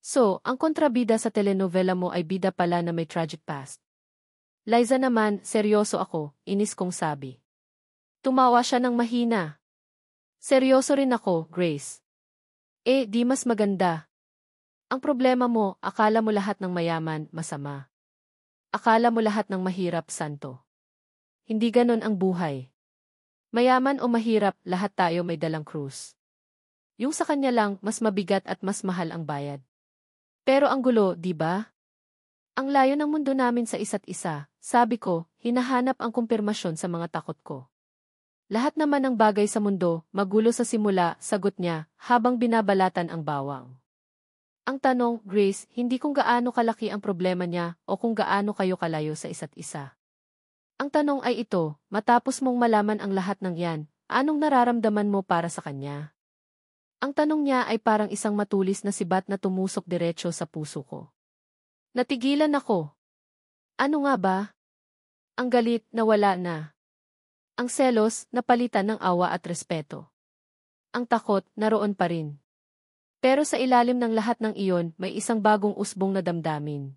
So, ang kontrabida sa telenovela mo ay bida pala na may tragic past. Liza naman, seryoso ako, inis kong sabi. Tumawa siya ng mahina. Seryoso rin ako, Grace. Di mas maganda. Ang problema mo, akala mo lahat ng mayaman, masama. Akala mo lahat ng mahirap, santo. Hindi ganon ang buhay. Mayaman o mahirap, lahat tayo may dalang krus. Yung sa kanya lang, mas mabigat at mas mahal ang bayad. Pero ang gulo, di ba? Ang layo ng mundo namin sa isa't isa, sabi ko, hinahanap ang kumpirmasyon sa mga takot ko. Lahat naman ng bagay sa mundo, magulo sa simula, sagot niya, habang binabalatan ang bawang. Ang tanong, Grace, hindi kung gaano kalaki ang problema niya o kung gaano kayo kalayo sa isa't isa. Ang tanong ay ito, matapos mong malaman ang lahat ng yan, anong nararamdaman mo para sa kanya? Ang tanong niya ay parang isang matulis na sibat na tumusok diretso sa puso ko. Natigilan ako. Ano nga ba? Ang galit, nawala na. Ang selos, napalitan ng awa at respeto. Ang takot, naroon pa rin. Pero sa ilalim ng lahat ng iyon, may isang bagong usbong na damdamin.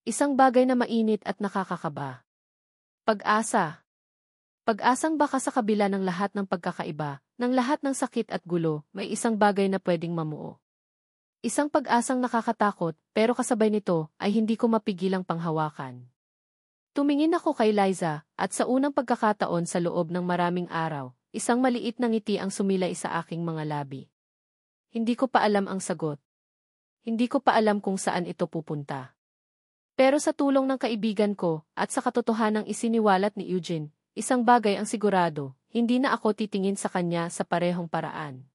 Isang bagay na mainit at nakakakaba. Pag-asa. Pag-asang baka sa kabila ng lahat ng pagkakaiba, ng lahat ng sakit at gulo, may isang bagay na pwedeng mamuo. Isang pag-asang nakakatakot, pero kasabay nito ay hindi ko mapigilang panghawakan. Tumingin ako kay Liza, at sa unang pagkakataon sa loob ng maraming araw, isang maliit na ngiti ang sumilay sa aking mga labi. Hindi ko pa alam ang sagot. Hindi ko pa alam kung saan ito pupunta. Pero sa tulong ng kaibigan ko, at sa katotohanang isiniwalat ni Eugene, isang bagay ang sigurado, hindi na ako titingin sa kanya sa parehong paraan.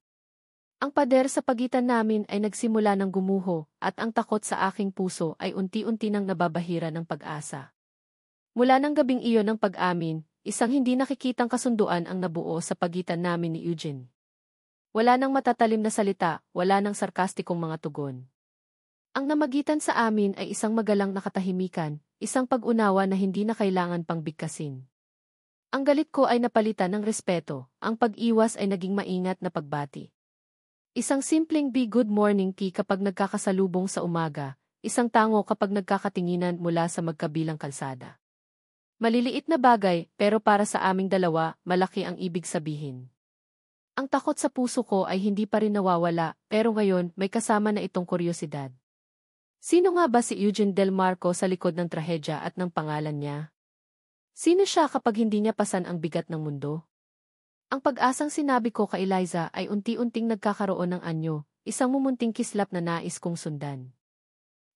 Ang pader sa pagitan namin ay nagsimula ng gumuho, at ang takot sa aking puso ay unti-unti nang nababahira ng pag-asa. Mula ng gabing iyon ng pag-amin, isang hindi nakikitang kasunduan ang nabuo sa pagitan namin ni Eugene. Wala nang matatalim na salita, wala nang sarkastikong mga tugon. Ang namagitan sa amin ay isang magalang na katahimikan, isang pag-unawa na hindi na kailangan pang bigkasin. Ang galit ko ay napalitan ng respeto, ang pag-iwas ay naging maingat na pagbati. Isang simpleng be good morning tea kapag nagkakasalubong sa umaga, isang tango kapag nagkakatinginan mula sa magkabilang kalsada. Maliliit na bagay, pero para sa aming dalawa, malaki ang ibig sabihin. Ang takot sa puso ko ay hindi pa rin nawawala, pero ngayon may kasama na itong kuryosidad. Sino nga ba si Eugene Del Marco sa likod ng trahedya at ng pangalan niya? Sino siya kapag hindi niya pasan ang bigat ng mundo? Ang pag-asang sinabi ko kay Liza ay unti-unting nagkakaroon ng anyo, isang mumunting kislap na nais kong sundan.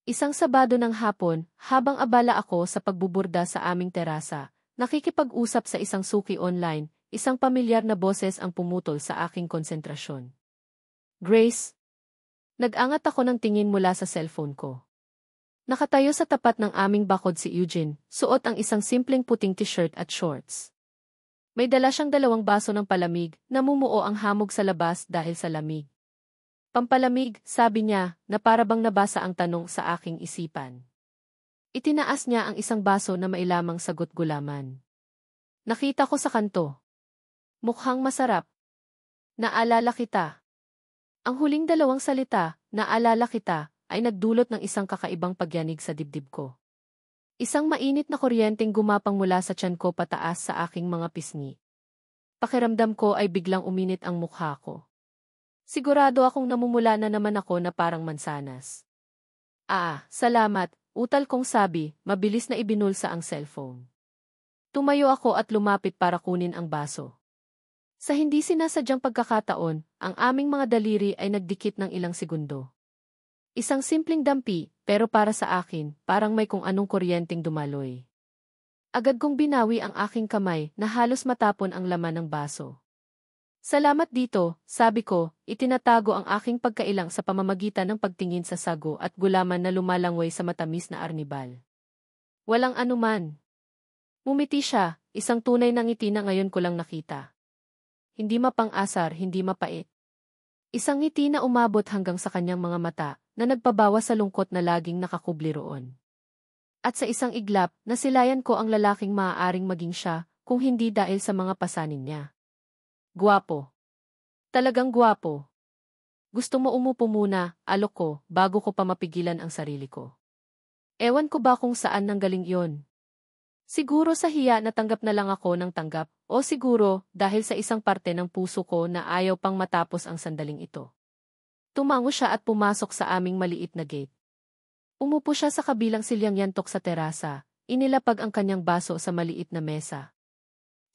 Isang Sabado ng hapon, habang abala ako sa pagbuburda sa aming terasa, nakikipag-usap sa isang suki online, isang pamilyar na boses ang pumutol sa aking konsentrasyon. Grace? Nag-angat ako ng tingin mula sa cellphone ko. Nakatayo sa tapat ng aming bakod si Eugene, suot ang isang simpleng puting t-shirt at shorts. May dala siyang 2 baso ng palamig, namumuo ang hamog sa labas dahil sa lamig. Pampalamig, sabi niya, na para bang nabasa ang tanong sa aking isipan. Itinaas niya ang isang baso na mailamang sagot gulaman. Nakita ko sa kanto. Mukhang masarap. Naalala kita. Ang huling dalawang salita, naalala kita, ay nagdulot ng isang kakaibang pagyanig sa dibdib ko. Isang mainit na kuryenteng gumapang mula sa tiyan ko pataas sa aking mga pisngi. Pakiramdam ko ay biglang uminit ang mukha ko. Sigurado akong namumula na naman ako na parang mansanas. Salamat, utal kong sabi, mabilis na ibinulsa ang cellphone. Tumayo ako at lumapit para kunin ang baso. Sa hindi sinasadyang pagkakataon, ang aming mga daliri ay nagdikit ng ilang segundo. Isang simpleng dampi, pero para sa akin, parang may kung anong kuryenteng dumaloy. Agad kong binawi ang aking kamay na halos matapon ang laman ng baso. Salamat dito, sabi ko, itinatago ang aking pagkailang sa pamamagitan ng pagtingin sa sago at gulaman na lumalangway sa matamis na arnibal. Walang anuman. Mumiti siya, isang tunay na ngiti na ngayon ko lang nakita. Hindi mapang-asar, hindi mapait. Isang ngiti na umabot hanggang sa kanyang mga mata, na nagpabawas sa lungkot na laging nakakubli roon. At sa isang iglap, nasilayan ko ang lalaking maaaring maging siya, kung hindi dahil sa mga pasanin niya. Guwapo. Talagang guwapo. Gusto mo umupo muna, alok ko, bago ko pa mapigilan ang sarili ko. Ewan ko ba kung saan nanggaling yon? Siguro sa hiya na tanggap na lang ako ng tanggap, o siguro dahil sa isang parte ng puso ko na ayaw pang matapos ang sandaling ito. Tumango siya at pumasok sa aming maliit na gate. Umupo siya sa kabilang silyang yantok sa terasa, inilapag ang kanyang baso sa maliit na mesa.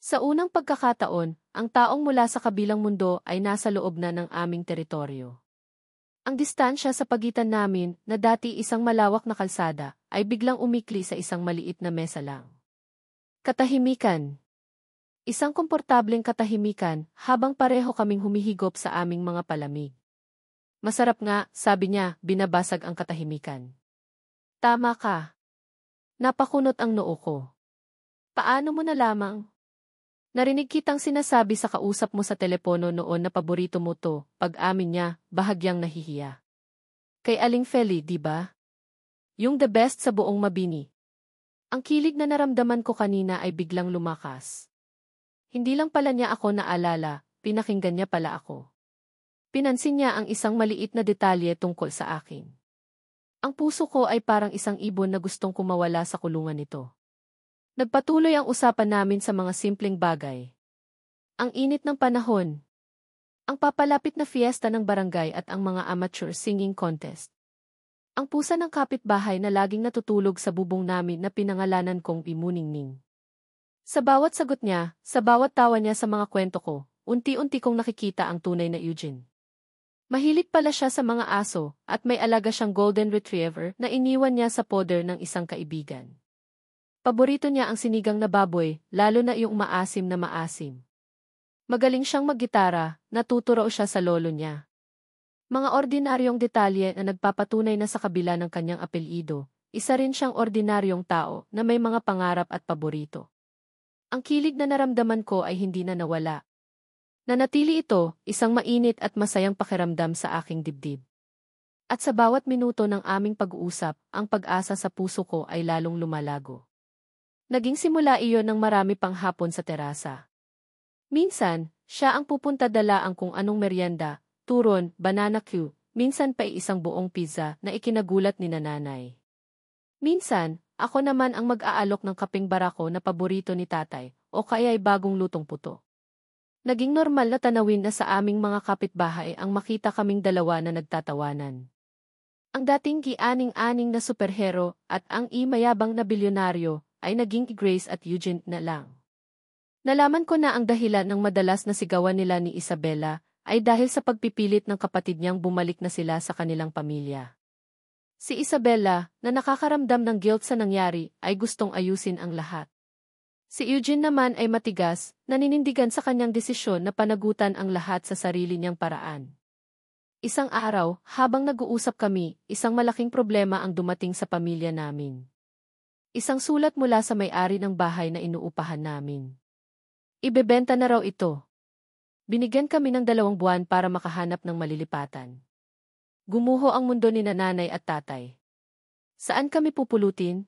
Sa unang pagkakataon, ang taong mula sa kabilang mundo ay nasa loob na ng aming teritoryo. Ang distansya sa pagitan namin, na dati isang malawak na kalsada, ay biglang umikli sa isang maliit na mesa lang. Katahimikan. Isang komportableng katahimikan, habang pareho kaming humihigop sa aming mga palamig. Masarap nga, sabi niya, binabasag ang katahimikan. Tama ka. Napakunot ang noo ko. Paano mo nalamang? Narinig kitang sinasabi sa kausap mo sa telepono noon na paborito mo to, pag-amin niya, bahagyang nahihiya. Kay Aling Feli, di ba? Yung the best sa buong Mabini. Ang kilig na naramdaman ko kanina ay biglang lumakas. Hindi lang pala niya ako naalala, pinakinggan niya pala ako. Pinansin niya ang isang maliit na detalye tungkol sa akin. Ang puso ko ay parang isang ibon na gustong kumawala sa kulungan nito. Nagpatuloy ang usapan namin sa mga simpleng bagay. Ang init ng panahon. Ang papalapit na fiesta ng barangay at ang mga amateur singing contest. Ang pusa ng kapitbahay na laging natutulog sa bubong namin na pinangalanan kong Imuningning. Sa bawat sagot niya, sa bawat tawa niya sa mga kwento ko, unti-unti kong nakikita ang tunay na Eugene. Mahilig pala siya sa mga aso, at may alaga siyang golden retriever na iniwan niya sa poder ng isang kaibigan. Paborito niya ang sinigang na baboy, lalo na yung maasim na maasim. Magaling siyang maggitara, natuturo siya sa lolo niya. Mga ordinaryong detalye na nagpapatunay na sa kabila ng kanyang apelyido, isa rin siyang ordinaryong tao na may mga pangarap at paborito. Ang kilig na naramdaman ko ay hindi na nawala. Nanatili ito, isang mainit at masayang pakiramdam sa aking dibdib. At sa bawat minuto ng aming pag-uusap, ang pag-asa sa puso ko ay lalong lumalago. Naging simula iyon ng marami pang hapon sa terasa. Minsan, siya ang pupunta dala ang kung anong merienda, turon, banana cue, minsan pa isang buong pizza na ikinagulat ni nanay. Minsan, ako naman ang mag-aalok ng kapeng barako na paborito ni tatay, o kaya'y bagong lutong puto. Naging normal na tanawin na sa aming mga kapitbahay ang makita kaming dalawa na nagtatawanan. Ang dating gianing-aning na superhero at ang mayabang na bilyonaryo ay naging Grace at Eugene na lang. Nalaman ko na ang dahilan ng madalas na sigawan nila ni Isabella ay dahil sa pagpipilit ng kapatid niyang bumalik na sila sa kanilang pamilya. Si Isabella, na nakakaramdam ng guilt sa nangyari, ay gustong ayusin ang lahat. Si Eugene naman ay matigas, naninindigan sa kanyang desisyon na panagutan ang lahat sa sarili niyang paraan. Isang araw, habang nag-uusap kami, isang malaking problema ang dumating sa pamilya namin. Isang sulat mula sa may-ari ng bahay na inuupahan namin. Ibebenta na raw ito. Binigyan kami ng 2 buwan para makahanap ng malilipatan. Gumuho ang mundo ni nanay at tatay. Saan kami pupulutin?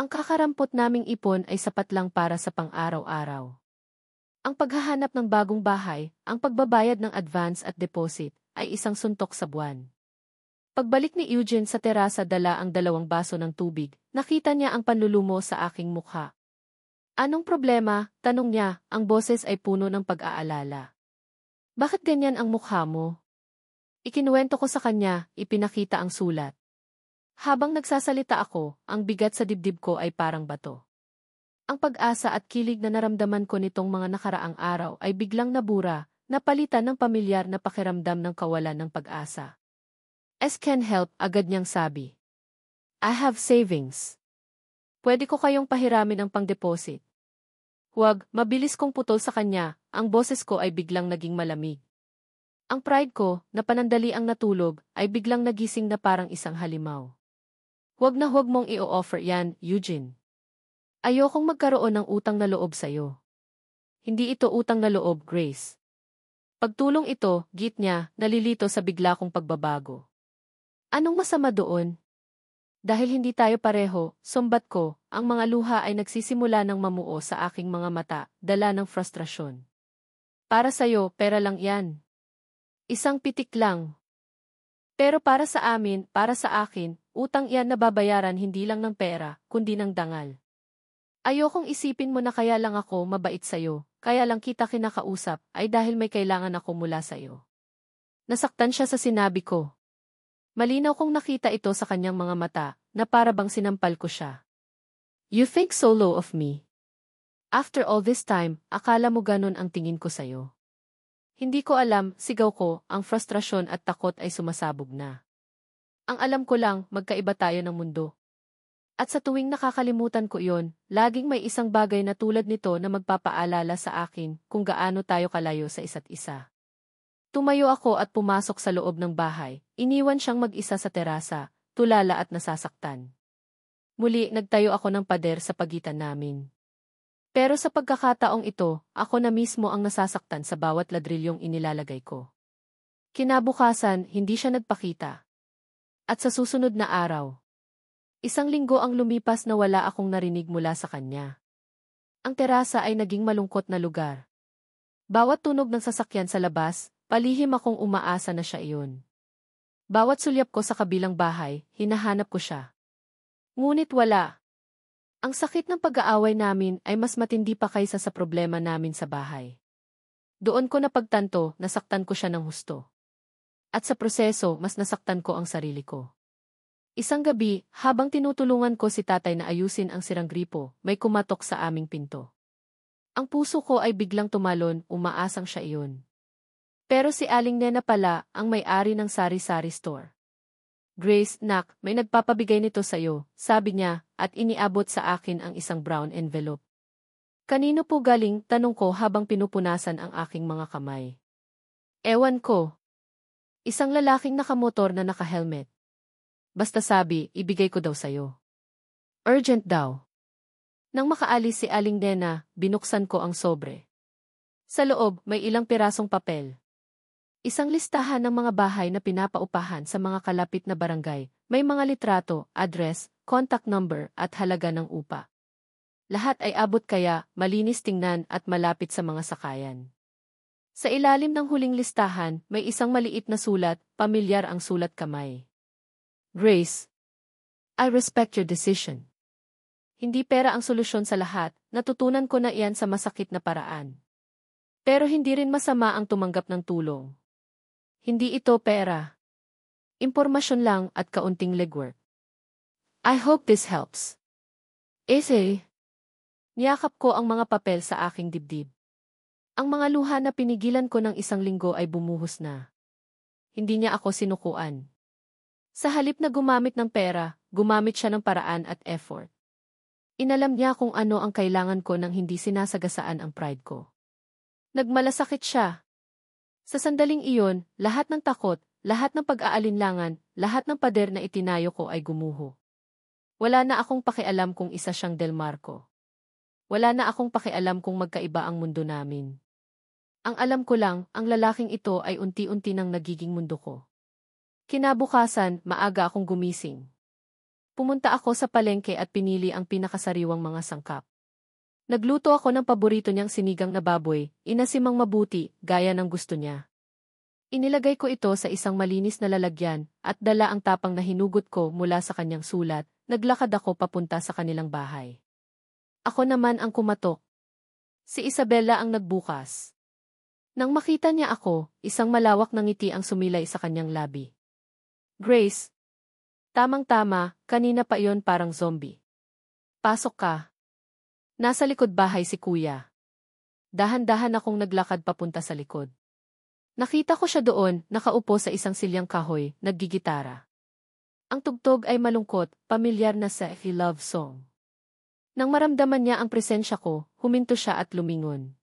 Ang kakarampot naming ipon ay sapat lang para sa pang-araw-araw. Ang paghahanap ng bagong bahay, ang pagbabayad ng advance at deposit, ay isang suntok sa buwan. Pagbalik ni Eugene sa terasa dala ang 2 baso ng tubig, nakita niya ang panlulumo sa aking mukha. Anong problema? Tanong niya, ang boses ay puno ng pag-aalala. Bakit ganyan ang mukha mo? Ikinuwento ko sa kanya, ipinakita ang sulat. Habang nagsasalita ako, ang bigat sa dibdib ko ay parang bato. Ang pag-asa at kilig na naramdaman ko nitong mga nakaraang araw ay biglang nabura, napalitan ng pamilyar na pakiramdam ng kawalan ng pag-asa. Can help, agad niyang sabi. I have savings. Pwede ko kayong pahiramin ang pang-deposit. Huwag, mabilis kong putol sa kanya, ang boses ko ay biglang naging malamig. Ang pride ko, na panandali ang natulog, ay biglang nagising na parang isang halimaw. Huwag na huwag mong i-offer yan, Eugene. Ayokong magkaroon ng utang na loob sa'yo. Hindi ito utang na loob, Grace. Pagtulong ito, git niya, nalilito sa bigla kong pagbabago. Anong masama doon? Dahil hindi tayo pareho, sumbat ko, ang mga luha ay nagsisimula ng mamuo sa aking mga mata, dala ng frustrasyon. Para sa'yo, pera lang yan. Isang pitik lang. Pero para sa amin, para sa akin, utang iyan na babayaran hindi lang ng pera, kundi ng dangal. Ayokong isipin mo na kaya lang ako mabait sa'yo, kaya lang kita kinakausap, ay dahil may kailangan ako mula sa'yo. Nasaktan siya sa sinabi ko. Malinaw kong nakita ito sa kanyang mga mata, na para bang sinampal ko siya. You think so low of me? After all this time, akala mo ganun ang tingin ko sa'yo. Hindi ko alam, sigaw ko, ang frustrasyon at takot ay sumasabog na. Ang alam ko lang, magkaiba tayo ng mundo. At sa tuwing nakakalimutan ko iyon, laging may isang bagay na tulad nito na magpapaalala sa akin kung gaano tayo kalayo sa isa't isa. Tumayo ako at pumasok sa loob ng bahay, iniwan siyang mag-isa sa terasa, tulala at nasasaktan. Muli nagtayo ako ng pader sa pagitan namin. Pero sa pagkakataong ito, ako na mismo ang nasasaktan sa bawat ladrilyong inilalagay ko. Kinabukasan, hindi siya nagpakita. At sa susunod na araw, 1 linggo ang lumipas na wala akong narinig mula sa kanya. Ang terasa ay naging malungkot na lugar. Bawat tunog ng sasakyan sa labas, palihim akong umaasa na siya iyon. Bawat sulyap ko sa kabilang bahay, hinahanap ko siya. Ngunit wala. Ang sakit ng pag-aaway namin ay mas matindi pa kaysa sa problema namin sa bahay. Doon ko napagtanto, nasaktan ko siya ng husto. At sa proseso, mas nasaktan ko ang sarili ko. Isang gabi, habang tinutulungan ko si tatay na ayusin ang sirang gripo, may kumatok sa aming pinto. Ang puso ko ay biglang tumalon, umaasang siya iyon. Pero si Aling Nena pala, ang may-ari ng sari-sari store. Grace, nak, may nagpapabigay nito sa'yo, sabi niya, at iniabot sa akin ang isang brown envelope. Kanino po galing, tanong ko habang pinupunasan ang aking mga kamay. Ewan ko. Isang lalaking nakamotor na naka-helmet. Basta sabi, ibigay ko daw sa'yo. Urgent daw. Nang makaalis si Aling Nena, binuksan ko ang sobre. Sa loob, may ilang pirasong papel. Isang listahan ng mga bahay na pinapaupahan sa mga kalapit na barangay, may mga litrato, address, contact number at halaga ng upa. Lahat ay abot kaya, malinis tingnan at malapit sa mga sakayan. Sa ilalim ng huling listahan, may isang maliit na sulat, pamilyar ang sulat kamay. Grace, I respect your decision. Hindi pera ang solusyon sa lahat, natutunan ko na iyan sa masakit na paraan. Pero hindi rin masama ang tumanggap ng tulong. Hindi ito pera. Impormasyon lang at kaunting legwork. I hope this helps. Ese. Niyakap ko ang mga papel sa aking dibdib. Ang mga luha na pinigilan ko ng 1 linggo ay bumuhos na. Hindi niya ako sinukuan. Sa halip na gumamit ng pera, gumamit siya ng paraan at effort. Inalam niya kung ano ang kailangan ko nang hindi sinasagasaan ang pride ko. Nagmalasakit siya. Sa sandaling iyon, lahat ng takot, lahat ng pag-aalinlangan, lahat ng pader na itinayo ko ay gumuho. Wala na akong pakialam kung isa siyang Del Marco. Wala na akong pakialam kung magkaiba ang mundo namin. Ang alam ko lang, ang lalaking ito ay unti-unti nang nagiging mundo ko. Kinabukasan, maaga akong gumising. Pumunta ako sa palengke at pinili ang pinakasariwang mga sangkap. Nagluto ako ng paborito niyang sinigang na baboy, inasimang mabuti, gaya ng gusto niya. Inilagay ko ito sa isang malinis na lalagyan, at dala ang tapang na hinugot ko mula sa kanyang sulat, naglakad ako papunta sa kanilang bahay. Ako naman ang kumatok. Si Isabella ang nagbukas. Nang makita niya ako, isang malawak na ngiti ang sumilay sa kanyang labi. Grace. Tamang-tama, kanina pa iyon parang zombie. Pasok ka. Nasa likod bahay si kuya. Dahan-dahan akong naglakad papunta sa likod. Nakita ko siya doon, nakaupo sa isang silyang kahoy, naggigitara. Ang tugtog ay malungkot, pamilyar na sa love song. Nang maramdaman niya ang presensya ko, huminto siya at lumingon.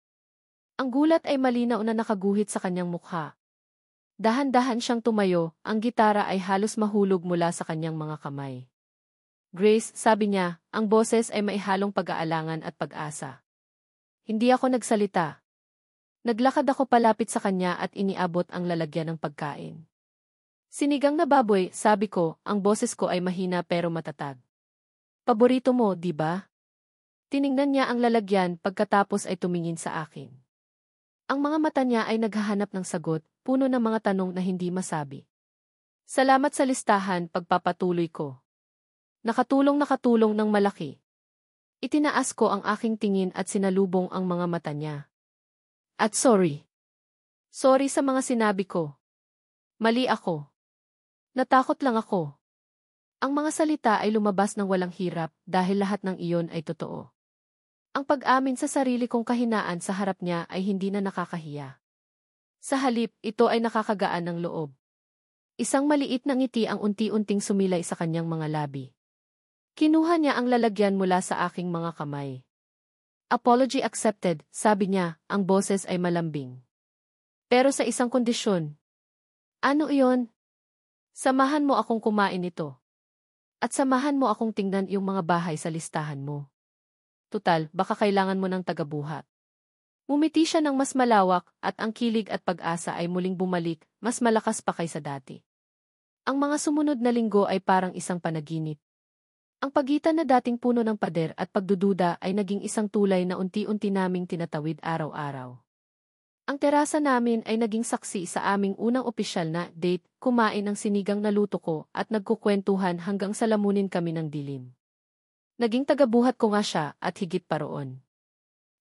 Ang gulat ay malinaw na nakaguhit sa kanyang mukha. Dahan-dahan siyang tumayo, ang gitara ay halos mahulog mula sa kanyang mga kamay. Grace, sabi niya, ang boses ay maihalong pag-aalangan at pag-asa. Hindi ako nagsalita. Naglakad ako palapit sa kanya at iniabot ang lalagyan ng pagkain. Sinigang na baboy, sabi ko, ang boses ko ay mahina pero matatag. Paborito mo, di ba? Tiningnan niya ang lalagyan pagkatapos ay tumingin sa akin. Ang mga mata niya ay naghahanap ng sagot, puno ng mga tanong na hindi masabi. Salamat sa listahan, pagpapatuloy ko. Nakatulong ng malaki. Itinaas ko ang aking tingin at sinalubong ang mga mata niya. At sorry. Sorry sa mga sinabi ko. Mali ako. Natakot lang ako. Ang mga salita ay lumabas ng walang hirap dahil lahat ng iyon ay totoo. Ang pag-amin sa sarili kong kahinaan sa harap niya ay hindi na nakakahiya. Sa halip, ito ay nakakagaan ng loob. Isang maliit na ngiti ang unti-unting sumilay sa kanyang mga labi. Kinuha niya ang lalagyan mula sa aking mga kamay. Apology accepted, sabi niya, ang boses ay malambing. Pero sa isang kondisyon. Ano iyon? Samahan mo akong kumain ito. At samahan mo akong tingnan yung mga bahay sa listahan mo. Tutal, baka kailangan mo ng tagabuhat. Ngumiti siya ng mas malawak at ang kilig at pag-asa ay muling bumalik, mas malakas pa kaysa dati. Ang mga sumunod na linggo ay parang isang panaginip. Ang pagitan na dating puno ng pader at pagdududa ay naging isang tulay na unti-unti naming tinatawid araw-araw. Ang terasa namin ay naging saksi sa aming unang opisyal na date, kumain ng sinigang na luto ko at nagkukwentuhan hanggang sa lamunin kami ng dilim. Naging tagabuhat ko nga siya at higit pa roon.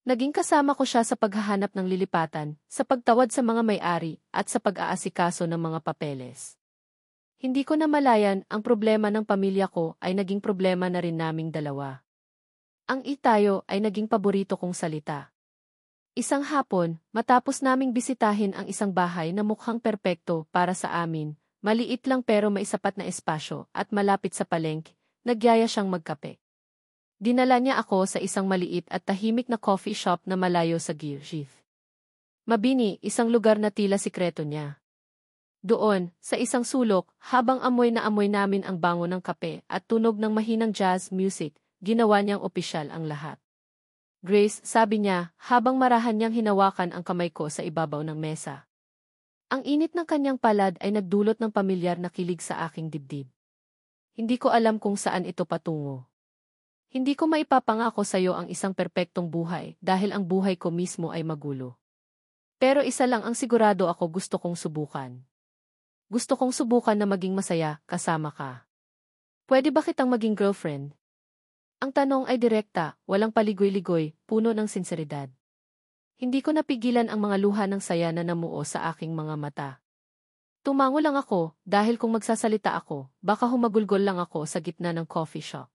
Naging kasama ko siya sa paghahanap ng lilipatan, sa pagtawad sa mga may-ari, at sa pag-aasikaso ng mga papeles. Hindi ko namalayan, ang problema ng pamilya ko ay naging problema na rin naming dalawa. Ang itayo ay naging paborito kong salita. Isang hapon, matapos naming bisitahin ang isang bahay na mukhang perpekto para sa amin, maliit lang pero may sapat na espasyo at malapit sa palengke, nagyaya siyang magkape. Dinala niya ako sa isang maliit at tahimik na coffee shop na malayo sa Girjif. Mabini, isang lugar na tila sikreto niya. Doon, sa isang sulok, habang amoy na amoy namin ang bango ng kape at tunog ng mahinang jazz music, ginawa niyang opisyal ang lahat. Grace, sabi niya, habang marahan niyang hinawakan ang kamay ko sa ibabaw ng mesa. Ang init ng kanyang palad ay nagdulot ng pamilyar na kilig sa aking dibdib. Hindi ko alam kung saan ito patungo. Hindi ko maipapangako sa iyo ang isang perpektong buhay dahil ang buhay ko mismo ay magulo. Pero isa lang ang sigurado ako gusto kong subukan. Gusto kong subukan na maging masaya kasama ka. Pwede ba kitang maging girlfriend? Ang tanong ay direkta, walang paligoy-ligoy, puno ng sinseridad. Hindi ko napigilan ang mga luha ng saya na namuo sa aking mga mata. Tumango lang ako dahil kung magsasalita ako, baka humagulgol lang ako sa gitna ng coffee shop.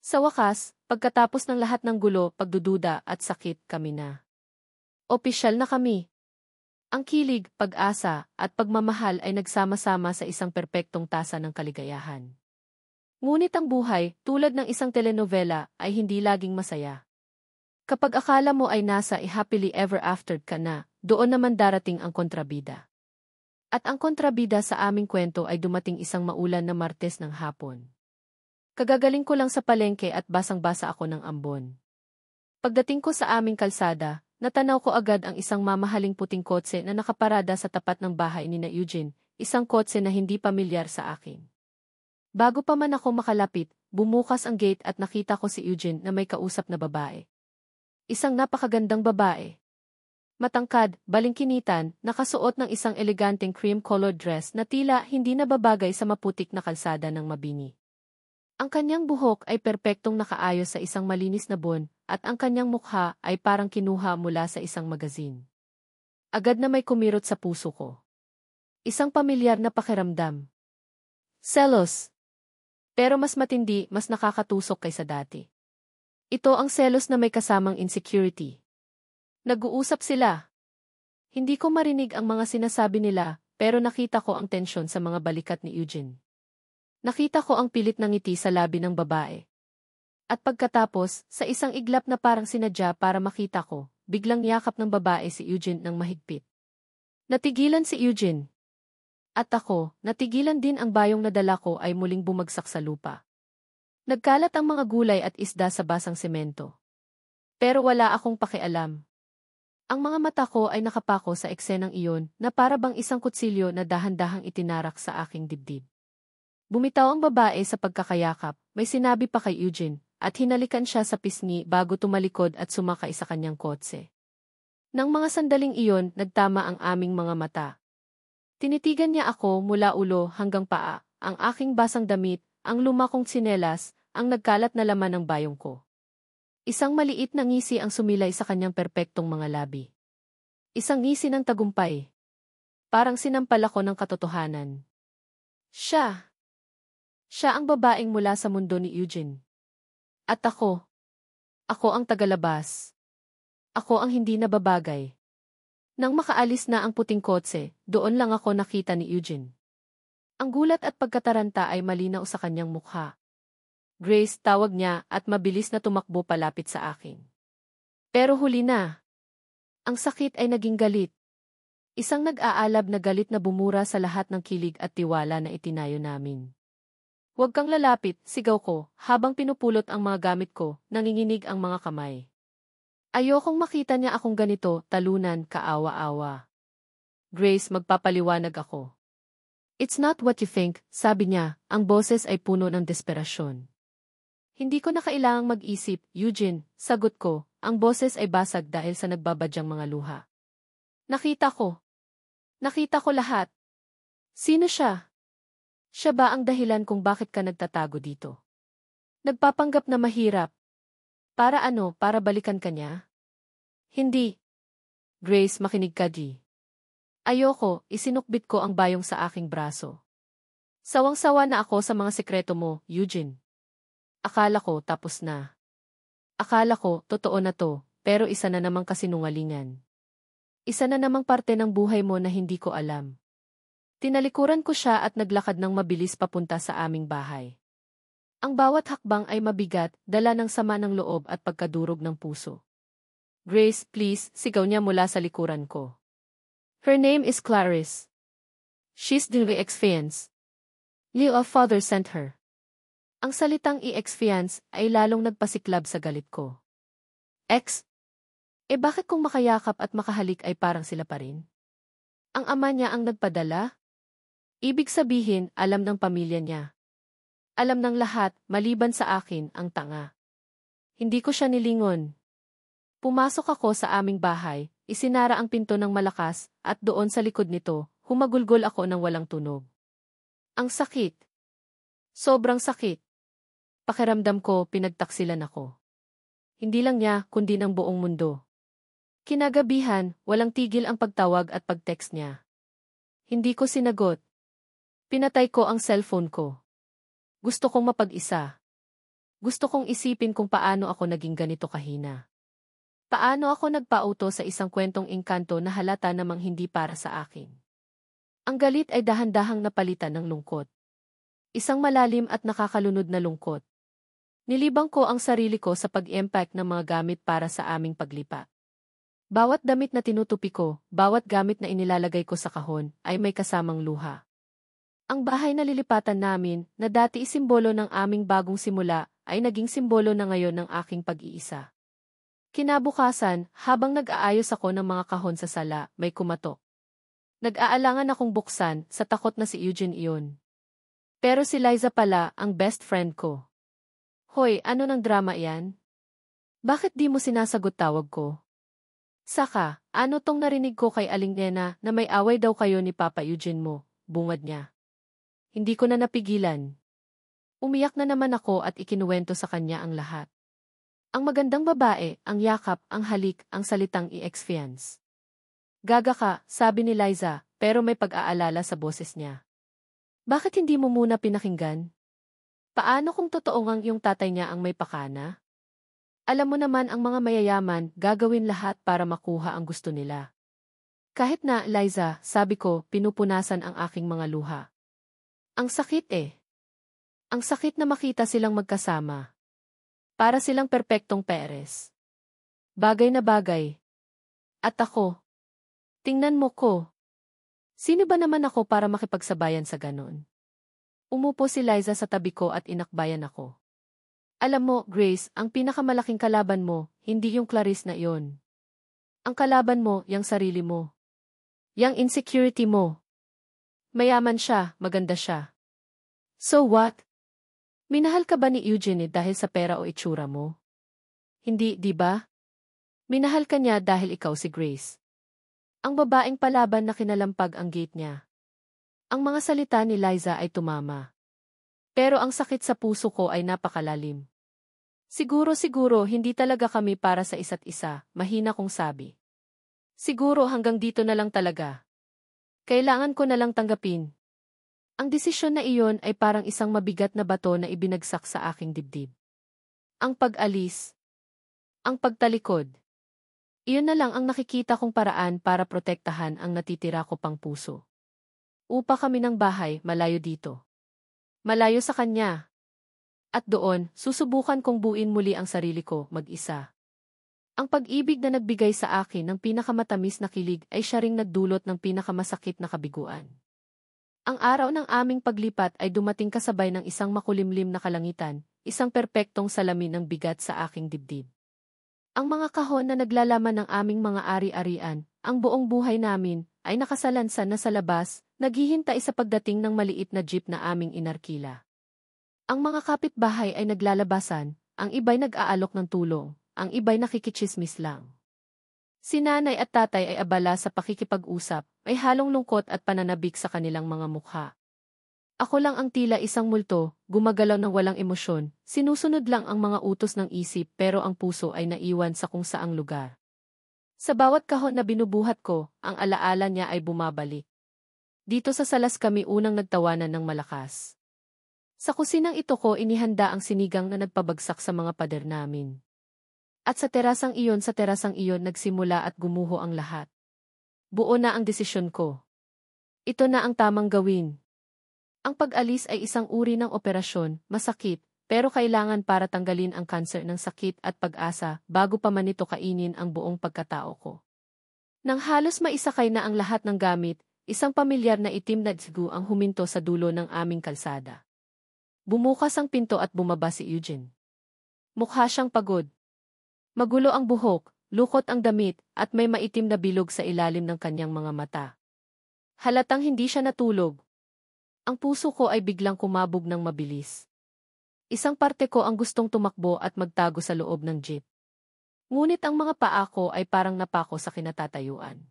Sa wakas, pagkatapos ng lahat ng gulo, pagdududa at sakit, kami na. Opisyal na kami. Ang kilig, pag-asa, at pagmamahal ay nagsama-sama sa isang perpektong tasa ng kaligayahan. Ngunit ang buhay, tulad ng isang telenovela, ay hindi laging masaya. Kapag akala mo ay nasa happily ever after ka na, doon naman darating ang kontrabida. At ang kontrabida sa aming kwento ay dumating isang maulan na Martes ng hapon. Kagagaling ko lang sa palengke at basang-basa ako ng ambon. Pagdating ko sa aming kalsada, natanaw ko agad ang isang mamahaling puting kotse na nakaparada sa tapat ng bahay ni na Eugene, isang kotse na hindi pamilyar sa akin. Bago pa man ako makalapit, bumukas ang gate at nakita ko si Eugene na may kausap na babae. Isang napakagandang babae. Matangkad, balingkinitan, nakasuot ng isang eleganteng cream-colored dress na tila hindi nababagay sa maputik na kalsada ng Mabini. Ang kanyang buhok ay perpektong nakaayos sa isang malinis na buhon, at ang kanyang mukha ay parang kinuha mula sa isang magazine. Agad na may kumirot sa puso ko. Isang pamilyar na pakiramdam. Selos. Pero mas matindi, mas nakakatusok kaysa dati. Ito ang selos na may kasamang insecurity. Nag-uusap sila. Hindi ko marinig ang mga sinasabi nila, pero nakita ko ang tensyon sa mga balikat ni Eugene. Nakita ko ang pilit ng ngiti sa labi ng babae. At pagkatapos, sa isang iglap na parang sinadya para makita ko, biglang yakap ng babae si Eugene ng mahigpit. Natigilan si Eugene. At ako, natigilan din ang bayong nadala ko ay muling bumagsak sa lupa. Nagkalat ang mga gulay at isda sa basang semento. Pero wala akong pakialam. Ang mga mata ko ay nakapako sa eksenang iyon na para bang isang kutsilyo na dahan-dahang itinarak sa aking dibdib. Bumitaw ang babae sa pagkakayakap, may sinabi pa kay Eugene, at hinalikan siya sa pisngi bago tumalikod at sumakay sa kanyang kotse. Nang mga sandaling iyon, nagtama ang aming mga mata. Tinitigan niya ako mula ulo hanggang paa, ang aking basang damit, ang luma kong tsinelas, ang nagkalat na laman ng bayong ko. Isang maliit na ngisi ang sumilay sa kanyang perpektong mga labi. Isang ngisi ng tagumpay. Parang sinampal ako ng katotohanan. Siya. Siya ang babaeng mula sa mundo ni Eugene. At ako. Ako ang tagalabas. Ako ang hindi nababagay. Nang makaalis na ang puting kotse, doon lang ako nakita ni Eugene. Ang gulat at pagkataranta ay malinaw sa kanyang mukha. Grace, tawag niya at mabilis na tumakbo palapit sa akin. Pero huli na. Ang sakit ay naging galit. Isang nag-aalab na galit na bumura sa lahat ng kilig at tiwala na itinayo namin. Huwag kang lalapit, sigaw ko, habang pinupulot ang mga gamit ko, nanginginig ang mga kamay. Ayokong makita niya akong ganito, talunan, kaawa-awa. Grace, magpapaliwanag ako. It's not what you think, sabi niya, ang boses ay puno ng desperasyon. Hindi ko na kailangang mag-isip, Eugene, sagot ko, ang boses ay basag dahil sa nagbabadyang mga luha. Nakita ko. Nakita ko lahat. Sino siya? Siya ba ang dahilan kung bakit ka nagtatago dito? Nagpapanggap na mahirap. Para ano, para balikan ka niya? Hindi. Grace, makinig ka, G. Ayoko, isinukbit ko ang bayong sa aking braso. Sawang-sawa na ako sa mga sekreto mo, Eugene. Akala ko tapos na. Akala ko, totoo na to, pero isa na namang kasinungalingan. Isa na namang parte ng buhay mo na hindi ko alam. Tinalikuran ko siya at naglakad ng mabilis papunta sa aming bahay. Ang bawat hakbang ay mabigat, dala ng sama ng loob at pagkadurog ng puso. Grace, please, sigaw niya mula sa likuran ko. Her name is Clarice. She's the ex-fiance. Your father sent her. Ang salitang ex-fiance ay lalong nagpasiklab sa galit ko. Ex? Bakit kung makayakap at makahalik ay parang sila pa rin? Ang ama niya ang nagpadala? Ibig sabihin, alam ng pamilya niya. Alam ng lahat, maliban sa akin, ang tanga. Hindi ko siya nilingon. Pumasok ako sa aming bahay, isinara ang pinto ng malakas, at doon sa likod nito, humagulgol ako ng walang tunog. Ang sakit. Sobrang sakit. Pakiramdam ko, pinagtaksilan ako. Hindi lang niya, kundi ng buong mundo. Kinagabihan, walang tigil ang pagtawag at pag-text niya. Hindi ko sinagot. Pinatay ko ang cellphone ko. Gusto kong mapag-isa. Gusto kong isipin kung paano ako naging ganito kahina. Paano ako nagpauto sa isang kwentong engkanto na halata namang hindi para sa akin. Ang galit ay dahan-dahang napalitan ng lungkot. Isang malalim at nakakalunod na lungkot. Nilibang ko ang sarili ko sa pag-impact ng mga gamit para sa aming paglipat. Bawat damit na tinutupi ko, bawat gamit na inilalagay ko sa kahon, ay may kasamang luha. Ang bahay na lilipatan namin, na dati isimbolo ng aming bagong simula, ay naging simbolo na ngayon ng aking pag-iisa. Kinabukasan, habang nag-aayos ako ng mga kahon sa sala, may kumatok. Nag-aalangan akong buksan sa takot na si Eugene iyon. Pero si Liza pala ang best friend ko. Hoy, ano ng drama yan? Bakit di mo sinasagot tawag ko? Saka, ano tong narinig ko kay Aling Nena na may away daw kayo ni Papa Eugene mo, bungad niya. Hindi ko na napigilan. Umiyak na naman ako at ikinuwento sa kanya ang lahat. Ang magandang babae, ang yakap, ang halik, ang salitang i-ex-fiance. Gaga ka, sabi ni Liza, pero may pag-aalala sa boses niya. Bakit hindi mo muna pinakinggan? Paano kung totoo ngang yung tatay niya ang may pakana? Alam mo naman ang mga mayayaman, gagawin lahat para makuha ang gusto nila. Kahit na, Liza, sabi ko, pinupunasan ang aking mga luha. Ang sakit eh. Ang sakit na makita silang magkasama. Para silang perpektong peres. Bagay na bagay. At ako. Tingnan mo ko. Sino ba naman ako para makipagsabayan sa ganon? Umupo si Liza sa tabi ko at inakbayan ako. Alam mo, Grace, ang pinakamalaking kalaban mo, hindi yung Clarice na iyon. Ang kalaban mo, yung sarili mo. Yang insecurity mo. Mayaman siya, maganda siya. So what? Minahal ka ba ni Eugene dahil sa pera o itsura mo? Hindi, di ba? Minahal ka niya dahil ikaw si Grace. Ang babaeng palaban na kinalampag ang gate niya. Ang mga salita ni Liza ay tumama. Pero ang sakit sa puso ko ay napakalalim. Siguro hindi talaga kami para sa isa't isa, mahina kong sabi. Siguro hanggang dito na lang talaga. Kailangan ko na lang tanggapin. Ang desisyon na iyon ay parang isang mabigat na bato na ibinagsak sa aking dibdib. Ang pag-alis. Ang pagtalikod. Iyon na lang ang nakikita kong paraan para protektahan ang natitira ko pang puso. Upa kami ng bahay, malayo dito. Malayo sa kanya. At doon, susubukan kong buuin muli ang sarili ko, mag-isa. Ang pag-ibig na nagbigay sa akin ng pinakamatamis na kilig ay siya ring nagdulot ng pinakamasakit na kabiguan. Ang araw ng aming paglipat ay dumating kasabay ng isang makulimlim na kalangitan, isang perpektong salamin ng bigat sa aking dibdib. Ang mga kahon na naglalaman ng aming mga ari-arian, ang buong buhay namin, ay nakasalansan na sa labas, naghihintay sa pagdating ng maliit na jeep na aming inarkila. Ang mga kapitbahay ay naglalabasan, ang iba'y nag-aalok ng tulong, ang iba'y nakikichismis lang. Si nanay at tatay ay abala sa pakikipag-usap, may halong lungkot at pananabik sa kanilang mga mukha. Ako lang ang tila isang multo, gumagalaw ng walang emosyon, sinusunod lang ang mga utos ng isip pero ang puso ay naiwan sa kung saang lugar. Sa bawat kahon na binubuhat ko, ang alaala niya ay bumabalik. Dito sa salas kami unang nagtawanan ng malakas. Sa kusinang ito ko inihanda ang sinigang na nagpabagsak sa mga pader namin. At sa terasang iyon nagsimula at gumuho ang lahat. Buo na ang desisyon ko. Ito na ang tamang gawin. Ang pag-alis ay isang uri ng operasyon, masakit, pero kailangan para tanggalin ang kanser ng sakit at pag-asa bago pa man ito kainin ang buong pagkatao ko. Nang halos maisakay na ang lahat ng gamit, isang pamilyar na itim na tzgu ang huminto sa dulo ng aming kalsada. Bumukas ang pinto at bumaba si Eugene. Mukha siyang pagod. Magulo ang buhok, lukot ang damit, at may maitim na bilog sa ilalim ng kanyang mga mata. Halatang hindi siya natulog. Ang puso ko ay biglang kumabog ng mabilis. Isang parte ko ang gustong tumakbo at magtago sa loob ng jeep. Ngunit ang mga paa ko ay parang napako sa kinatatayuan.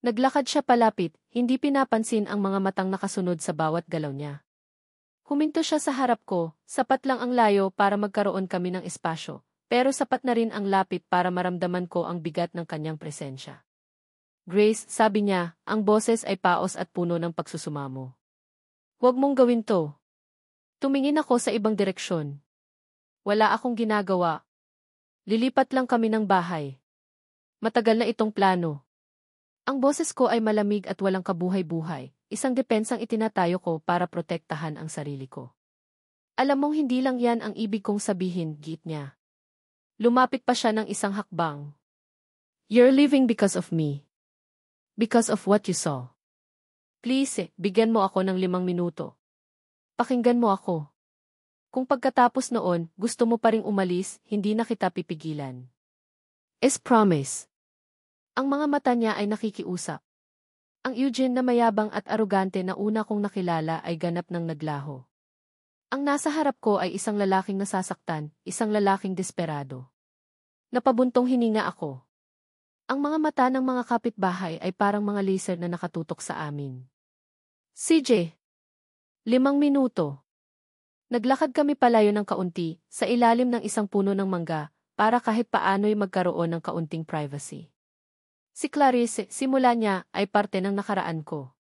Naglakad siya palapit, hindi pinapansin ang mga matang nakasunod sa bawat galaw niya. Huminto siya sa harap ko, sapat lang ang layo para magkaroon kami ng espasyo, pero sapat na rin ang lapit para maramdaman ko ang bigat ng kanyang presensya. Grace, sabi niya, ang boses ay paos at puno ng pagsusumamo. Huwag mong gawin to. Tumingin ako sa ibang direksyon. Wala akong ginagawa. Lilipat lang kami ng bahay. Matagal na itong plano. Ang boses ko ay malamig at walang kabuhay-buhay, isang depensang itinatayo ko para protektahan ang sarili ko. Alam mong hindi lang yan ang ibig kong sabihin, git niya. Lumapit pa siya ng isang hakbang. You're leaving because of me. Because of what you saw. Please, bigyan mo ako ng 5 minuto. Pakinggan mo ako. Kung pagkatapos noon, gusto mo pa ring umalis, hindi na kita pipigilan. Promise. Ang mga mata niya ay nakikiusap. Ang Eugene na mayabang at arugante na una kong nakilala ay ganap ng naglaho. Ang nasa harap ko ay isang lalaking nasasaktan, isang lalaking desperado. Napabuntong hininga ako. Ang mga mata ng mga kapitbahay ay parang mga laser na nakatutok sa amin. CJ, 5 minuto. Naglakad kami palayo ng kaunti, sa ilalim ng isang puno ng mangga, para kahit paano'y magkaroon ng kaunting privacy. Si Clarice, simula niya, ay parte ng nakaraan ko.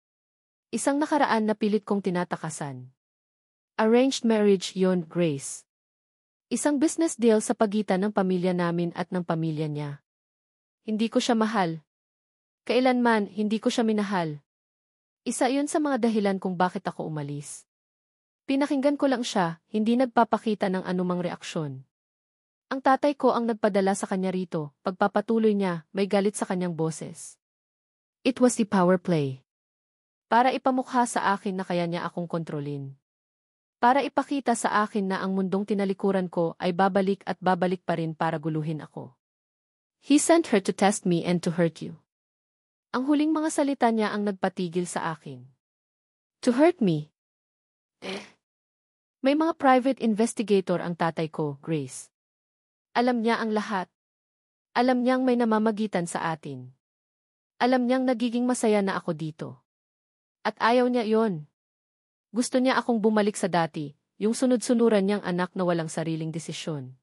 Isang nakaraan na pilit kong tinatakasan. Arranged marriage yon, Grace. Isang business deal sa pagitan ng pamilya namin at ng pamilya niya. Hindi ko siya mahal. Kailanman, hindi ko siya minahal. Isa yun sa mga dahilan kung bakit ako umalis. Pinakinggan ko lang siya, hindi nagpapakita ng anumang reaksyon. Ang tatay ko ang nagpadala sa kanya rito, pagpapatuloy niya, may galit sa kanyang boses. It was the power play. Para ipamukha sa akin na kaya niya akong kontrolin. Para ipakita sa akin na ang mundong tinalikuran ko ay babalik at babalik pa rin para guluhin ako. He sent her to test me and to hurt you. Ang huling mga salita niya ang nagpatigil sa akin. To hurt me? May mga private investigator ang tatay ko, Grace. Alam niya ang lahat. Alam niyang may namamagitan sa atin. Alam niyang nagiging masaya na ako dito. At ayaw niya yon. Gusto niya akong bumalik sa dati, yung sunod-sunuran niyang anak na walang sariling desisyon.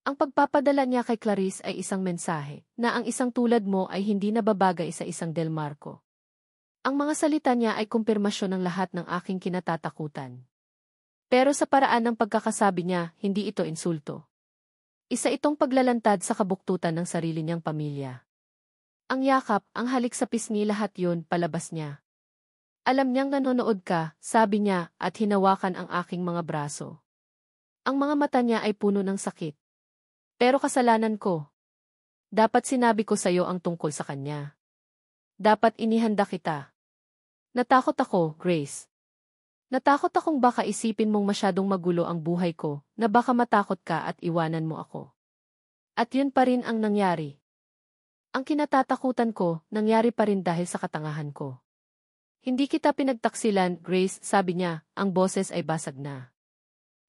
Ang pagpapadala niya kay Clarice ay isang mensahe, na ang isang tulad mo ay hindi nababagay sa isang Del Marco. Ang mga salita niya ay kumpirmasyon ng lahat ng aking kinatatakutan. Pero sa paraan ng pagkakasabi niya, hindi ito insulto. Isa itong paglalantad sa kabuktutan ng sarili niyang pamilya. Ang yakap, ang halik sa pisngi, lahat yun, palabas niya. Alam niyang nanonood ka, sabi niya, at hinawakan ang aking mga braso. Ang mga mata niya ay puno ng sakit. Pero kasalanan ko. Dapat sinabi ko sa iyo ang tungkol sa kanya. Dapat inihanda kita. Natakot ako, Grace. Natakot akong baka isipin mong masyadong magulo ang buhay ko, na baka matakot ka at iwanan mo ako. At yun pa rin ang nangyari. Ang kinatatakutan ko, nangyari pa rin dahil sa katangahan ko. Hindi kita pinagtaksilan, Grace, sabi niya, ang boses ay basag na.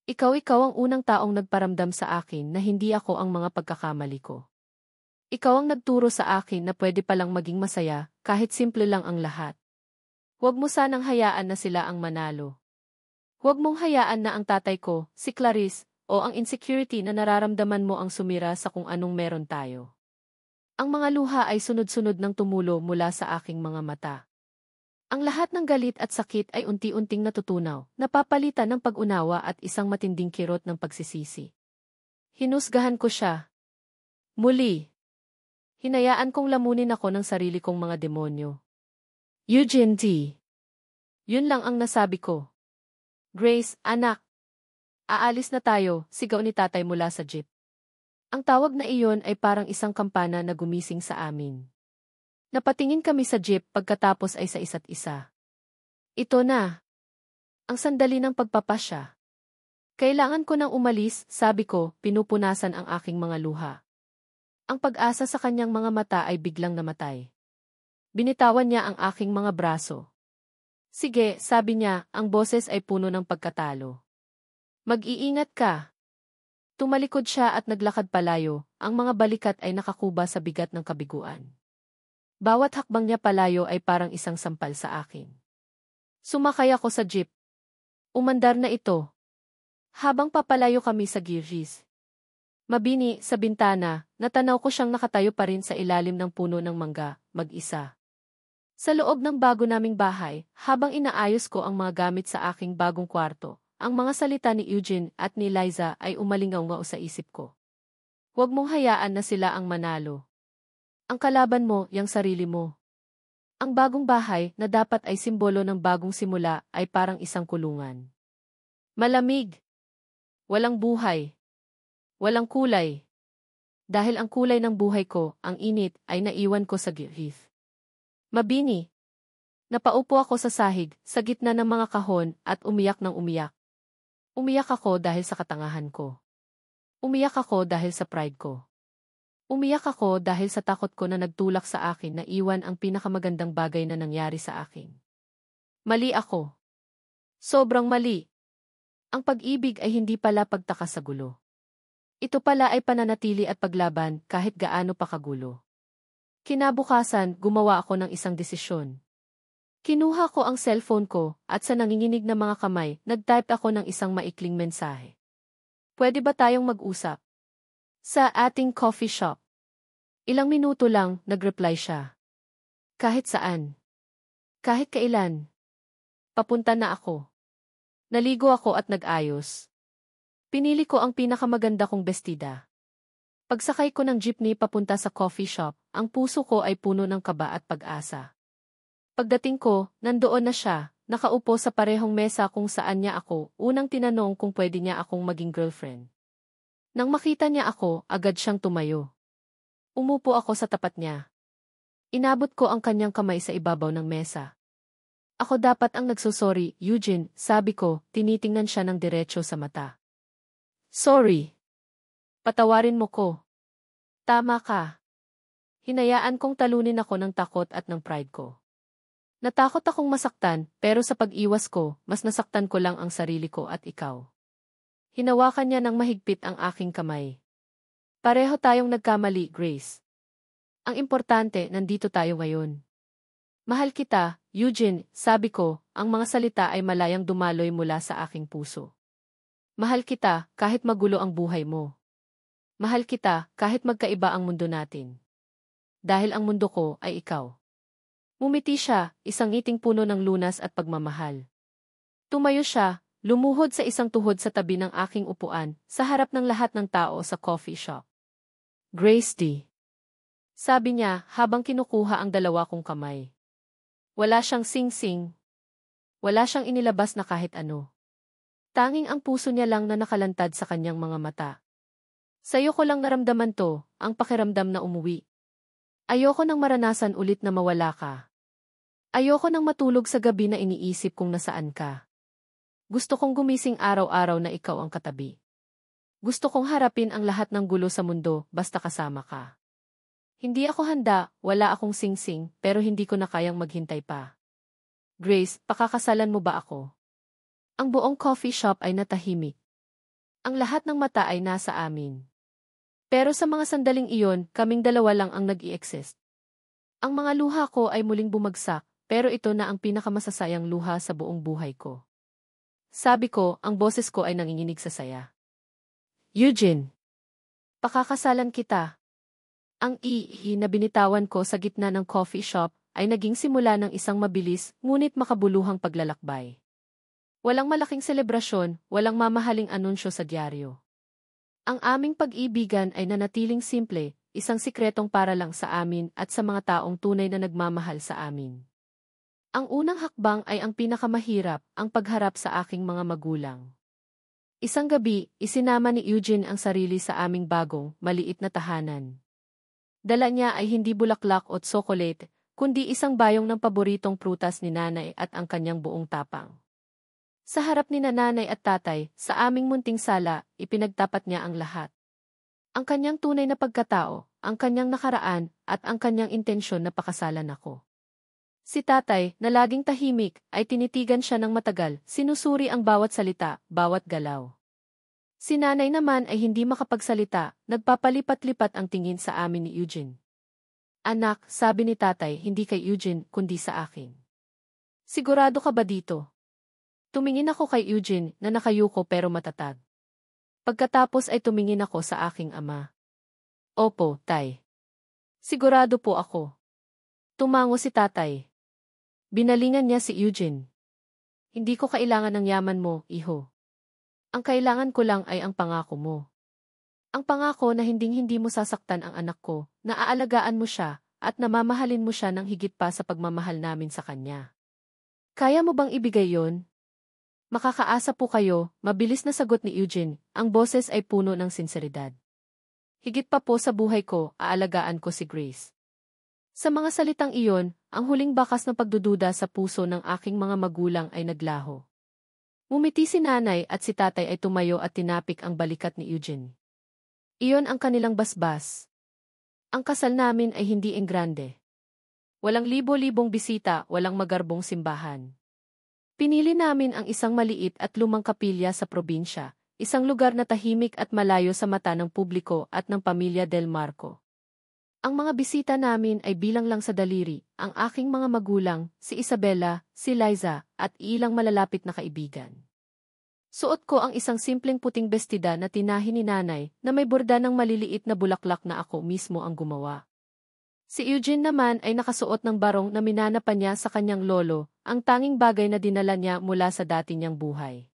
Ikaw ang unang taong nagparamdam sa akin na hindi ako ang mga pagkakamali ko. Ikaw ang nagturo sa akin na pwede palang maging masaya, kahit simple lang ang lahat. Huwag mo sanang hayaan na sila ang manalo. Huwag mong hayaan na ang tatay ko, si Clarice, o ang insecurity na nararamdaman mo ang sumira sa kung anong meron tayo. Ang mga luha ay sunod-sunod ng tumulo mula sa aking mga mata. Ang lahat ng galit at sakit ay unti-unting natutunaw, napapalitan ng pag-unawa at isang matinding kirot ng pagsisisi. Hinusgahan ko siya. Muli. Hinayaan kong lamunin ako ng sarili kong mga demonyo. Eugene T. Yun lang ang nasabi ko. Grace, anak. Aalis na tayo, sigaw ni tatay mula sa jeep. Ang tawag na iyon ay parang isang kampana na gumising sa amin. Napatingin kami sa jeep pagkatapos ay sa isa't isa. Ito na. Ang sandali ng pagpapasya. Kailangan ko nang umalis, sabi ko, pinupunasan ang aking mga luha. Ang pag-asa sa kanyang mga mata ay biglang namatay. Binitawan niya ang aking mga braso. Sige, sabi niya, ang boses ay puno ng pagkatalo. Mag-iingat ka. Tumalikod siya at naglakad palayo, ang mga balikat ay nakakuba sa bigat ng kabiguan. Bawat hakbang niya palayo ay parang isang sampal sa akin. Sumakay ako sa jeep. Umandar na ito. Habang papalayo kami sa Girgis. Mabini, sa bintana, natanaw ko siyang nakatayo pa rin sa ilalim ng puno ng mangga, mag-isa. Sa loob ng bago naming bahay, habang inaayos ko ang mga gamit sa aking bagong kwarto, ang mga salita ni Eugene at ni Liza ay umalingaw sa isip ko. Huwag mong hayaan na sila ang manalo. Ang kalaban mo, yang sarili mo. Ang bagong bahay na dapat ay simbolo ng bagong simula ay parang isang kulungan. Malamig. Walang buhay. Walang kulay. Dahil ang kulay ng buhay ko, ang init, ay naiwan ko sa Girgis. Mabini. Napaupo ako sa sahig, sa gitna ng mga kahon, at umiyak ng umiyak. Umiyak ako dahil sa katangahan ko. Umiyak ako dahil sa pride ko. Umiyak ako dahil sa takot ko na nagtulak sa akin na iwan ang pinakamagandang bagay na nangyari sa akin. Mali ako. Sobrang mali. Ang pag-ibig ay hindi pala pagtaka sa gulo. Ito pala ay pananatili at paglaban kahit gaano pa kagulo. Kinabukasan, gumawa ako ng isang desisyon. Kinuha ko ang cellphone ko at sa nanginginig na mga kamay, nag-type ako ng isang maikling mensahe. Pwede ba tayong mag-usap? Sa ating coffee shop. Ilang minuto lang, nag-reply siya. Kahit saan. Kahit kailan. Papunta na ako. Naligo ako at nag-ayos. Pinili ko ang pinakamaganda kong bestida. Pagsakay ko ng jeepney papunta sa coffee shop, ang puso ko ay puno ng kaba at pag-asa. Pagdating ko, nandoon na siya, nakaupo sa parehong mesa kung saan niya ako, unang tinanong kung pwede niya akong maging girlfriend. Nang makita niya ako, agad siyang tumayo. Umupo ako sa tapat niya. Inabot ko ang kanyang kamay sa ibabaw ng mesa. Ako dapat ang nagsusorry, Eugene, sabi ko, tinitingnan siya ng diretso sa mata. Sorry. Patawarin mo ko. Tama ka. Hinayaan kong talunin ako ng takot at ng pride ko. Natakot akong masaktan, pero sa pag-iwas ko, mas nasaktan ko lang ang sarili ko at ikaw. Hinawakan niya ng mahigpit ang aking kamay. Pareho tayong nagkamali, Grace. Ang importante, nandito tayo ngayon. Mahal kita, Eugene, sabi ko, ang mga salita ay malayang dumaloy mula sa aking puso. Mahal kita, kahit magulo ang buhay mo. Mahal kita, kahit magkaiba ang mundo natin. Dahil ang mundo ko ay ikaw. Mumiti siya, isang ngiting puno ng lunas at pagmamahal. Tumayo siya, lumuhod sa isang tuhod sa tabi ng aking upuan, sa harap ng lahat ng tao sa coffee shop. Grace D. Sabi niya, habang kinukuha ang dalawa kong kamay. Wala siyang sing-sing. Wala siyang inilabas na kahit ano. Tanging ang puso niya lang na nakalantad sa kanyang mga mata. Sa'yo ko lang naramdaman to, ang pakiramdam na umuwi. Ayoko nang maranasan ulit na mawala ka. Ayoko nang matulog sa gabi na iniisip kung nasaan ka. Gusto kong gumising araw-araw na ikaw ang katabi. Gusto kong harapin ang lahat ng gulo sa mundo basta kasama ka. Hindi ako handa, wala akong sing-sing, pero hindi ko na kayang maghintay pa. Grace, pakakasalan mo ba ako? Ang buong coffee shop ay natahimik. Ang lahat ng mata ay nasa amin. Pero sa mga sandaling iyon, kaming dalawa lang ang nag-i-exist. Ang mga luha ko ay muling bumagsak, pero ito na ang pinakamasasayang luha sa buong buhay ko. Sabi ko, ang boses ko ay nanginginig sa saya. Eugene, pakakasalan kita. Ang na binitawan ko sa gitna ng coffee shop ay naging simula ng isang mabilis ngunit makabuluhang paglalakbay. Walang malaking selebrasyon, walang mamahaling anunsyo sa dyaryo. Ang aming pag-ibigan ay nanatiling simple, isang sikretong para lang sa amin at sa mga taong tunay na nagmamahal sa amin. Ang unang hakbang ay ang pinakamahirap, ang pagharap sa aking mga magulang. Isang gabi, isinama ni Eugene ang sarili sa aming bagong, maliit na tahanan. Dala niya ay hindi bulaklak o tsokolate, kundi isang bayong ng paboritong prutas ni nanay at ang kanyang buong tapang. Sa harap ni nanay at tatay, sa aming munting sala, ipinagtapat niya ang lahat. Ang kanyang tunay na pagkatao, ang kanyang nakaraan, at ang kanyang intensyon na pakasalan ako. Si tatay, na laging tahimik, ay tinitigan siya ng matagal, sinusuri ang bawat salita, bawat galaw. Si nanay naman ay hindi makapagsalita, nagpapalipat-lipat ang tingin sa amin ni Eugene. Anak, sabi ni tatay, hindi kay Eugene, kundi sa akin. Sigurado ka ba dito? Tumingin ako kay Eugene na nakayuko pero matatag. Pagkatapos ay tumingin ako sa aking ama. Opo, tay. Sigurado po ako. Tumango si tatay. Binalingan niya si Eugene. Hindi ko kailangan ng yaman mo, iho. Ang kailangan ko lang ay ang pangako mo. Ang pangako na hinding-hindi mo sasaktan ang anak ko, na aalagaan mo siya, at namamahalin mo siya ng higit pa sa pagmamahal namin sa kanya. Kaya mo bang ibigay yon? Makakaasa po kayo, mabilis na sagot ni Eugene, ang boses ay puno ng sinseridad. Higit pa po sa buhay ko, aalagaan ko si Grace. Sa mga salitang iyon, ang huling bakas ng pagdududa sa puso ng aking mga magulang ay naglaho. Ngumiti si nanay at si tatay ay tumayo at tinapik ang balikat ni Eugene. Iyon ang kanilang basbas. Ang kasal namin ay hindi engrande. Walang libo-libong bisita, walang magarbong simbahan. Pinili namin ang isang maliit at lumang kapilya sa probinsya, isang lugar na tahimik at malayo sa mata ng publiko at ng pamilya Del Marco. Ang mga bisita namin ay bilang lang sa daliri, ang aking mga magulang, si Isabella, si Liza, at ilang malalapit na kaibigan. Suot ko ang isang simpleng puting bestida na tinahi ni nanay na may borda ng maliliit na bulaklak na ako mismo ang gumawa. Si Eugene naman ay nakasuot ng barong na minana pa niya sa kanyang lolo, ang tanging bagay na dinala niya mula sa dati niyang buhay.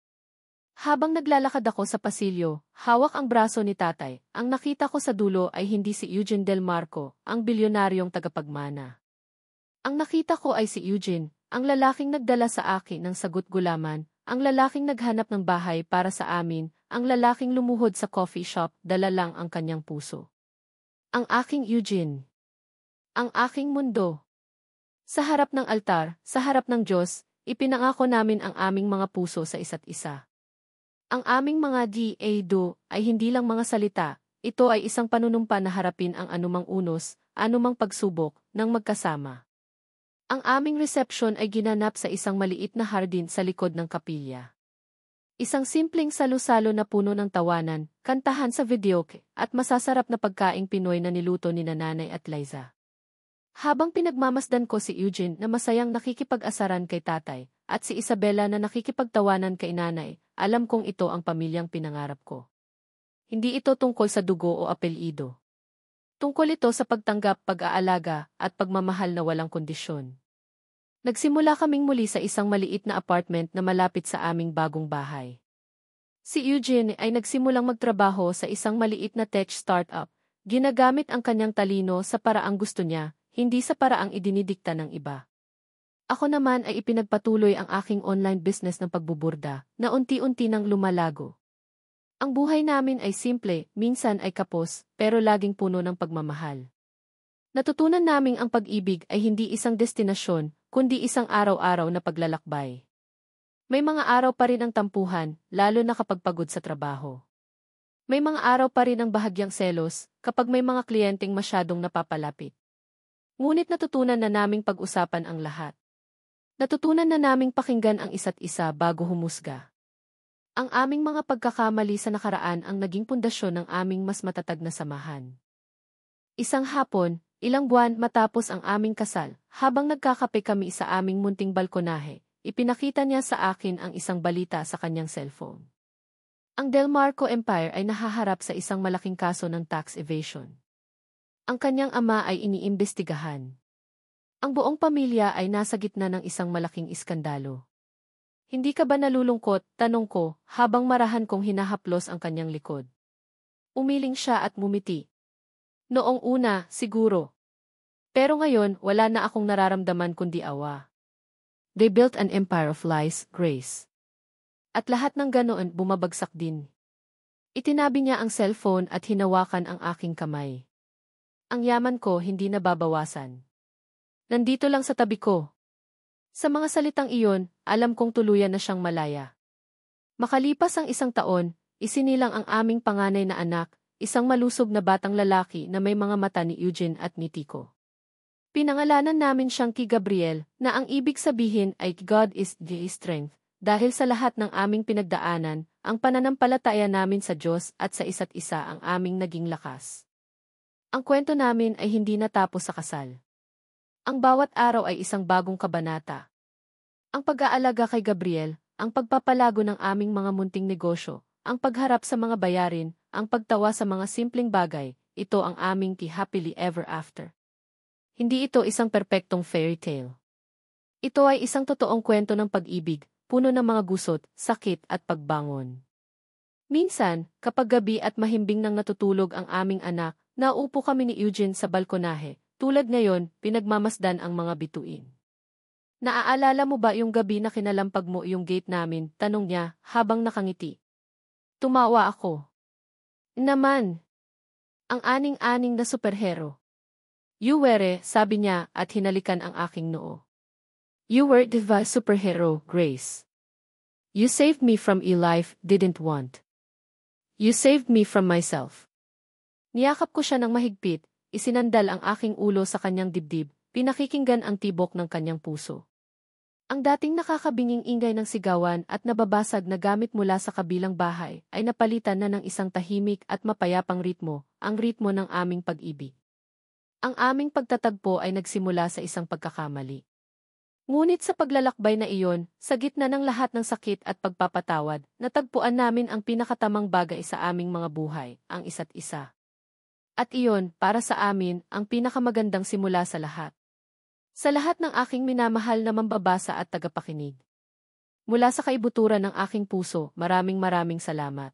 Habang naglalakad ako sa pasilyo, hawak ang braso ni tatay, ang nakita ko sa dulo ay hindi si Eugene Del Marco, ang bilyonaryong tagapagmana. Ang nakita ko ay si Eugene, ang lalaking nagdala sa akin ng sagot gulaman, ang lalaking naghanap ng bahay para sa amin, ang lalaking lumuhod sa coffee shop, dala lang ang kanyang puso. Ang aking Eugene. Ang aking mundo. Sa harap ng altar, sa harap ng Diyos, ipinangako namin ang aming mga puso sa isa't isa. Ang aming mga do ay hindi lang mga salita, ito ay isang panunumpa na harapin ang anumang unos, anumang pagsubok, ng magkasama. Ang aming reception ay ginanap sa isang maliit na hardin sa likod ng kapilya. Isang simpleng salo-salo na puno ng tawanan, kantahan sa videoke, at masasarap na pagkaing Pinoy na niluto ni Nanay at Liza. Habang pinagmamasdan ko si Eugene na masayang nakikipag-asaran kay tatay, at si Isabella na nakikipagtawanan kay nanay, alam kong ito ang pamilyang pinangarap ko. Hindi ito tungkol sa dugo o apelyido. Tungkol ito sa pagtanggap, pag-aalaga, at pagmamahal na walang kondisyon. Nagsimula kaming muli sa isang maliit na apartment na malapit sa aming bagong bahay. Si Eugene ay nagsimulang magtrabaho sa isang maliit na tech startup, ginagamit ang kanyang talino sa paraang gusto niya, hindi sa paraang idinidikta ng iba. Ako naman ay ipinagpatuloy ang aking online business ng pagbuburda, na unti-unti nang lumalago. Ang buhay namin ay simple, minsan ay kapos, pero laging puno ng pagmamahal. Natutunan naming ang pag-ibig ay hindi isang destinasyon, kundi isang araw-araw na paglalakbay. May mga araw pa rin ang tampuhan, lalo na kapag pagod sa trabaho. May mga araw pa rin ang bahagyang selos, kapag may mga kliyenteng masyadong napapalapit. Ngunit natutunan na naming pag-usapan ang lahat. Natutunan na naming pakinggan ang isa't isa bago humusga. Ang aming mga pagkakamali sa nakaraan ang naging pundasyon ng aming mas matatag na samahan. Isang hapon, ilang buwan matapos ang aming kasal, habang nagkakape kami sa aming munting balkonahe, ipinakita niya sa akin ang isang balita sa kanyang cellphone. Ang Del Marco Empire ay nahaharap sa isang malaking kaso ng tax evasion. Ang kanyang ama ay iniimbestigahan. Ang buong pamilya ay nasa gitna ng isang malaking iskandalo. Hindi ka ba nalulungkot, tanong ko, habang marahan kong hinahaplos ang kanyang likod. Umiling siya at mumiti. Noong una, siguro. Pero ngayon, wala na akong nararamdaman kundi awa. They built an empire of lies, Grace. At lahat ng ganoon bumabagsak din. Itinabi niya ang cellphone at hinawakan ang aking kamay. Ang yaman ko hindi nababawasan. Nandito lang sa tabi ko. Sa mga salitang iyon, alam kong tuluyan na siyang malaya. Makalipas ang isang taon, isinilang ang aming panganay na anak, isang malusog na batang lalaki na may mga mata ni Eugene at ni Tico. Pinangalanan namin siyang Ki Gabriel, na ang ibig sabihin ay God is the strength, dahil sa lahat ng aming pinagdaanan, ang pananampalataya namin sa Diyos at sa isa't isa ang aming naging lakas. Ang kwento namin ay hindi natapos sa kasal. Ang bawat araw ay isang bagong kabanata. Ang pag-aalaga kay Gabriel, ang pagpapalago ng aming mga munting negosyo, ang pagharap sa mga bayarin, ang pagtawa sa mga simpleng bagay, ito ang aming happily ever after. Hindi ito isang perpektong fairy tale. Ito ay isang totoong kwento ng pag-ibig, puno ng mga gusot, sakit at pagbangon. Minsan, kapag gabi at mahimbing nang natutulog ang aming anak, naupo kami ni Eugene sa balkonahe. Tulad ngayon, pinagmamasdan ang mga bituin. Naaalala mo ba yung gabi na kinalampag mo yung gate namin? Tanong niya, habang nakangiti. Tumawa ako. Naman. Ang aning-aning na superhero. You were, sabi niya at hinalikan ang aking noo. You were the superhero, Grace. You saved me from a life didn't want. You saved me from myself. Niyakap ko siya ng mahigpit. isinandal ang aking ulo sa kanyang dibdib, pinakikinggan ang tibok ng kanyang puso. Ang dating nakakabinging ingay ng sigawan at nababasag na gamit mula sa kabilang bahay ay napalitan na ng isang tahimik at mapayapang ritmo, ang ritmo ng aming pag-ibig. Ang aming pagtatagpo ay nagsimula sa isang pagkakamali. Ngunit sa paglalakbay na iyon, sa gitna ng lahat ng sakit at pagpapatawad, natagpuan namin ang pinakatamang bagay sa aming mga buhay, ang isa't isa. At iyon, para sa amin, ang pinakamagandang simula sa lahat. Sa lahat ng aking minamahal na mambabasa at tagapakinig. Mula sa kaibuturan ng aking puso, maraming salamat.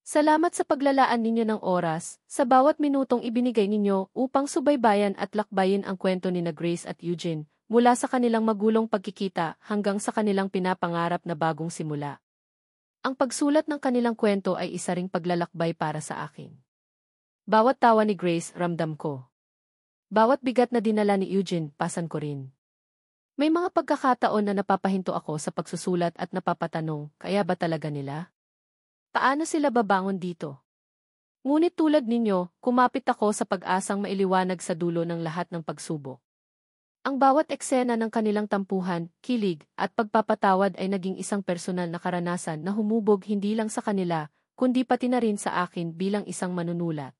Salamat sa paglalaan ninyo ng oras, sa bawat minutong ibinigay ninyo upang subaybayan at lakbayin ang kwento ni Grace at Eugene, mula sa kanilang magulong pagkikita hanggang sa kanilang pinapangarap na bagong simula. Ang pagsulat ng kanilang kwento ay isa ring paglalakbay para sa akin. Bawat tawa ni Grace, ramdam ko. Bawat bigat na dinala ni Eugene, pasan ko rin. May mga pagkakataon na napapahinto ako sa pagsusulat at napapatanong, kaya ba talaga nila? Paano sila babangon dito? Ngunit tulad ninyo, kumapit ako sa pag-asang mailiwanag sa dulo ng lahat ng pagsubok. Ang bawat eksena ng kanilang tampuhan, kilig, at pagpapatawad ay naging isang personal na karanasan na humubog hindi lang sa kanila, kundi pati na rin sa akin bilang isang manunulat.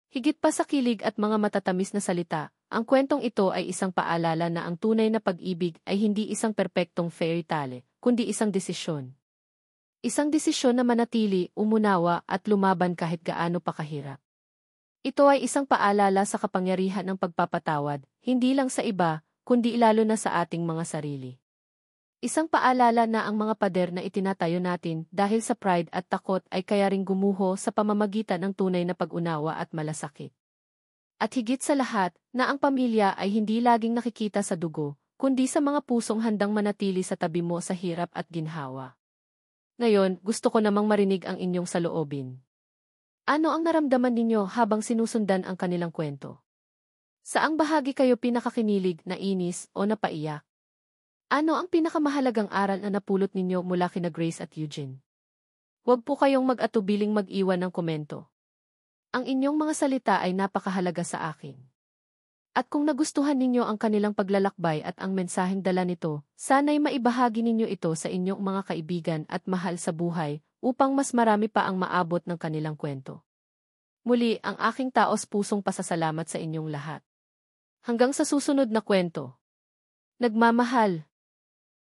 Higit pa sa kilig at mga matatamis na salita, ang kwentong ito ay isang paalala na ang tunay na pag-ibig ay hindi isang perpektong fairy tale, kundi isang desisyon. Isang desisyon na manatili, umunawa at lumaban kahit gaano pa kahirap. Ito ay isang paalala sa kapangyarihan ng pagpapatawad, hindi lang sa iba, kundi lalo na sa ating mga sarili. Isang paalala na ang mga pader na itinatayo natin dahil sa pride at takot ay kaya ring gumuho sa pamamagitan ng tunay na pag-unawa at malasakit. At higit sa lahat, na ang pamilya ay hindi laging nakikita sa dugo, kundi sa mga pusong handang manatili sa tabi mo sa hirap at ginhawa. Ngayon, gusto ko namang marinig ang inyong saloobin. Ano ang naramdaman ninyo habang sinusundan ang kanilang kwento? Saang bahagi kayo pinakakinilig, nainis, o napaiyak? Ano ang pinakamahalagang aral na napulot ninyo mula kina Grace at Eugene? Huwag po kayong mag-atubiling mag-iwan ng komento. Ang inyong mga salita ay napakahalaga sa akin. At kung nagustuhan ninyo ang kanilang paglalakbay at ang mensaheng dala nito, sana'y maibahagi ninyo ito sa inyong mga kaibigan at mahal sa buhay upang mas marami pa ang maabot ng kanilang kwento. Muli, ang aking taos-pusong pasasalamat sa inyong lahat. Hanggang sa susunod na kwento. Nagmamahal.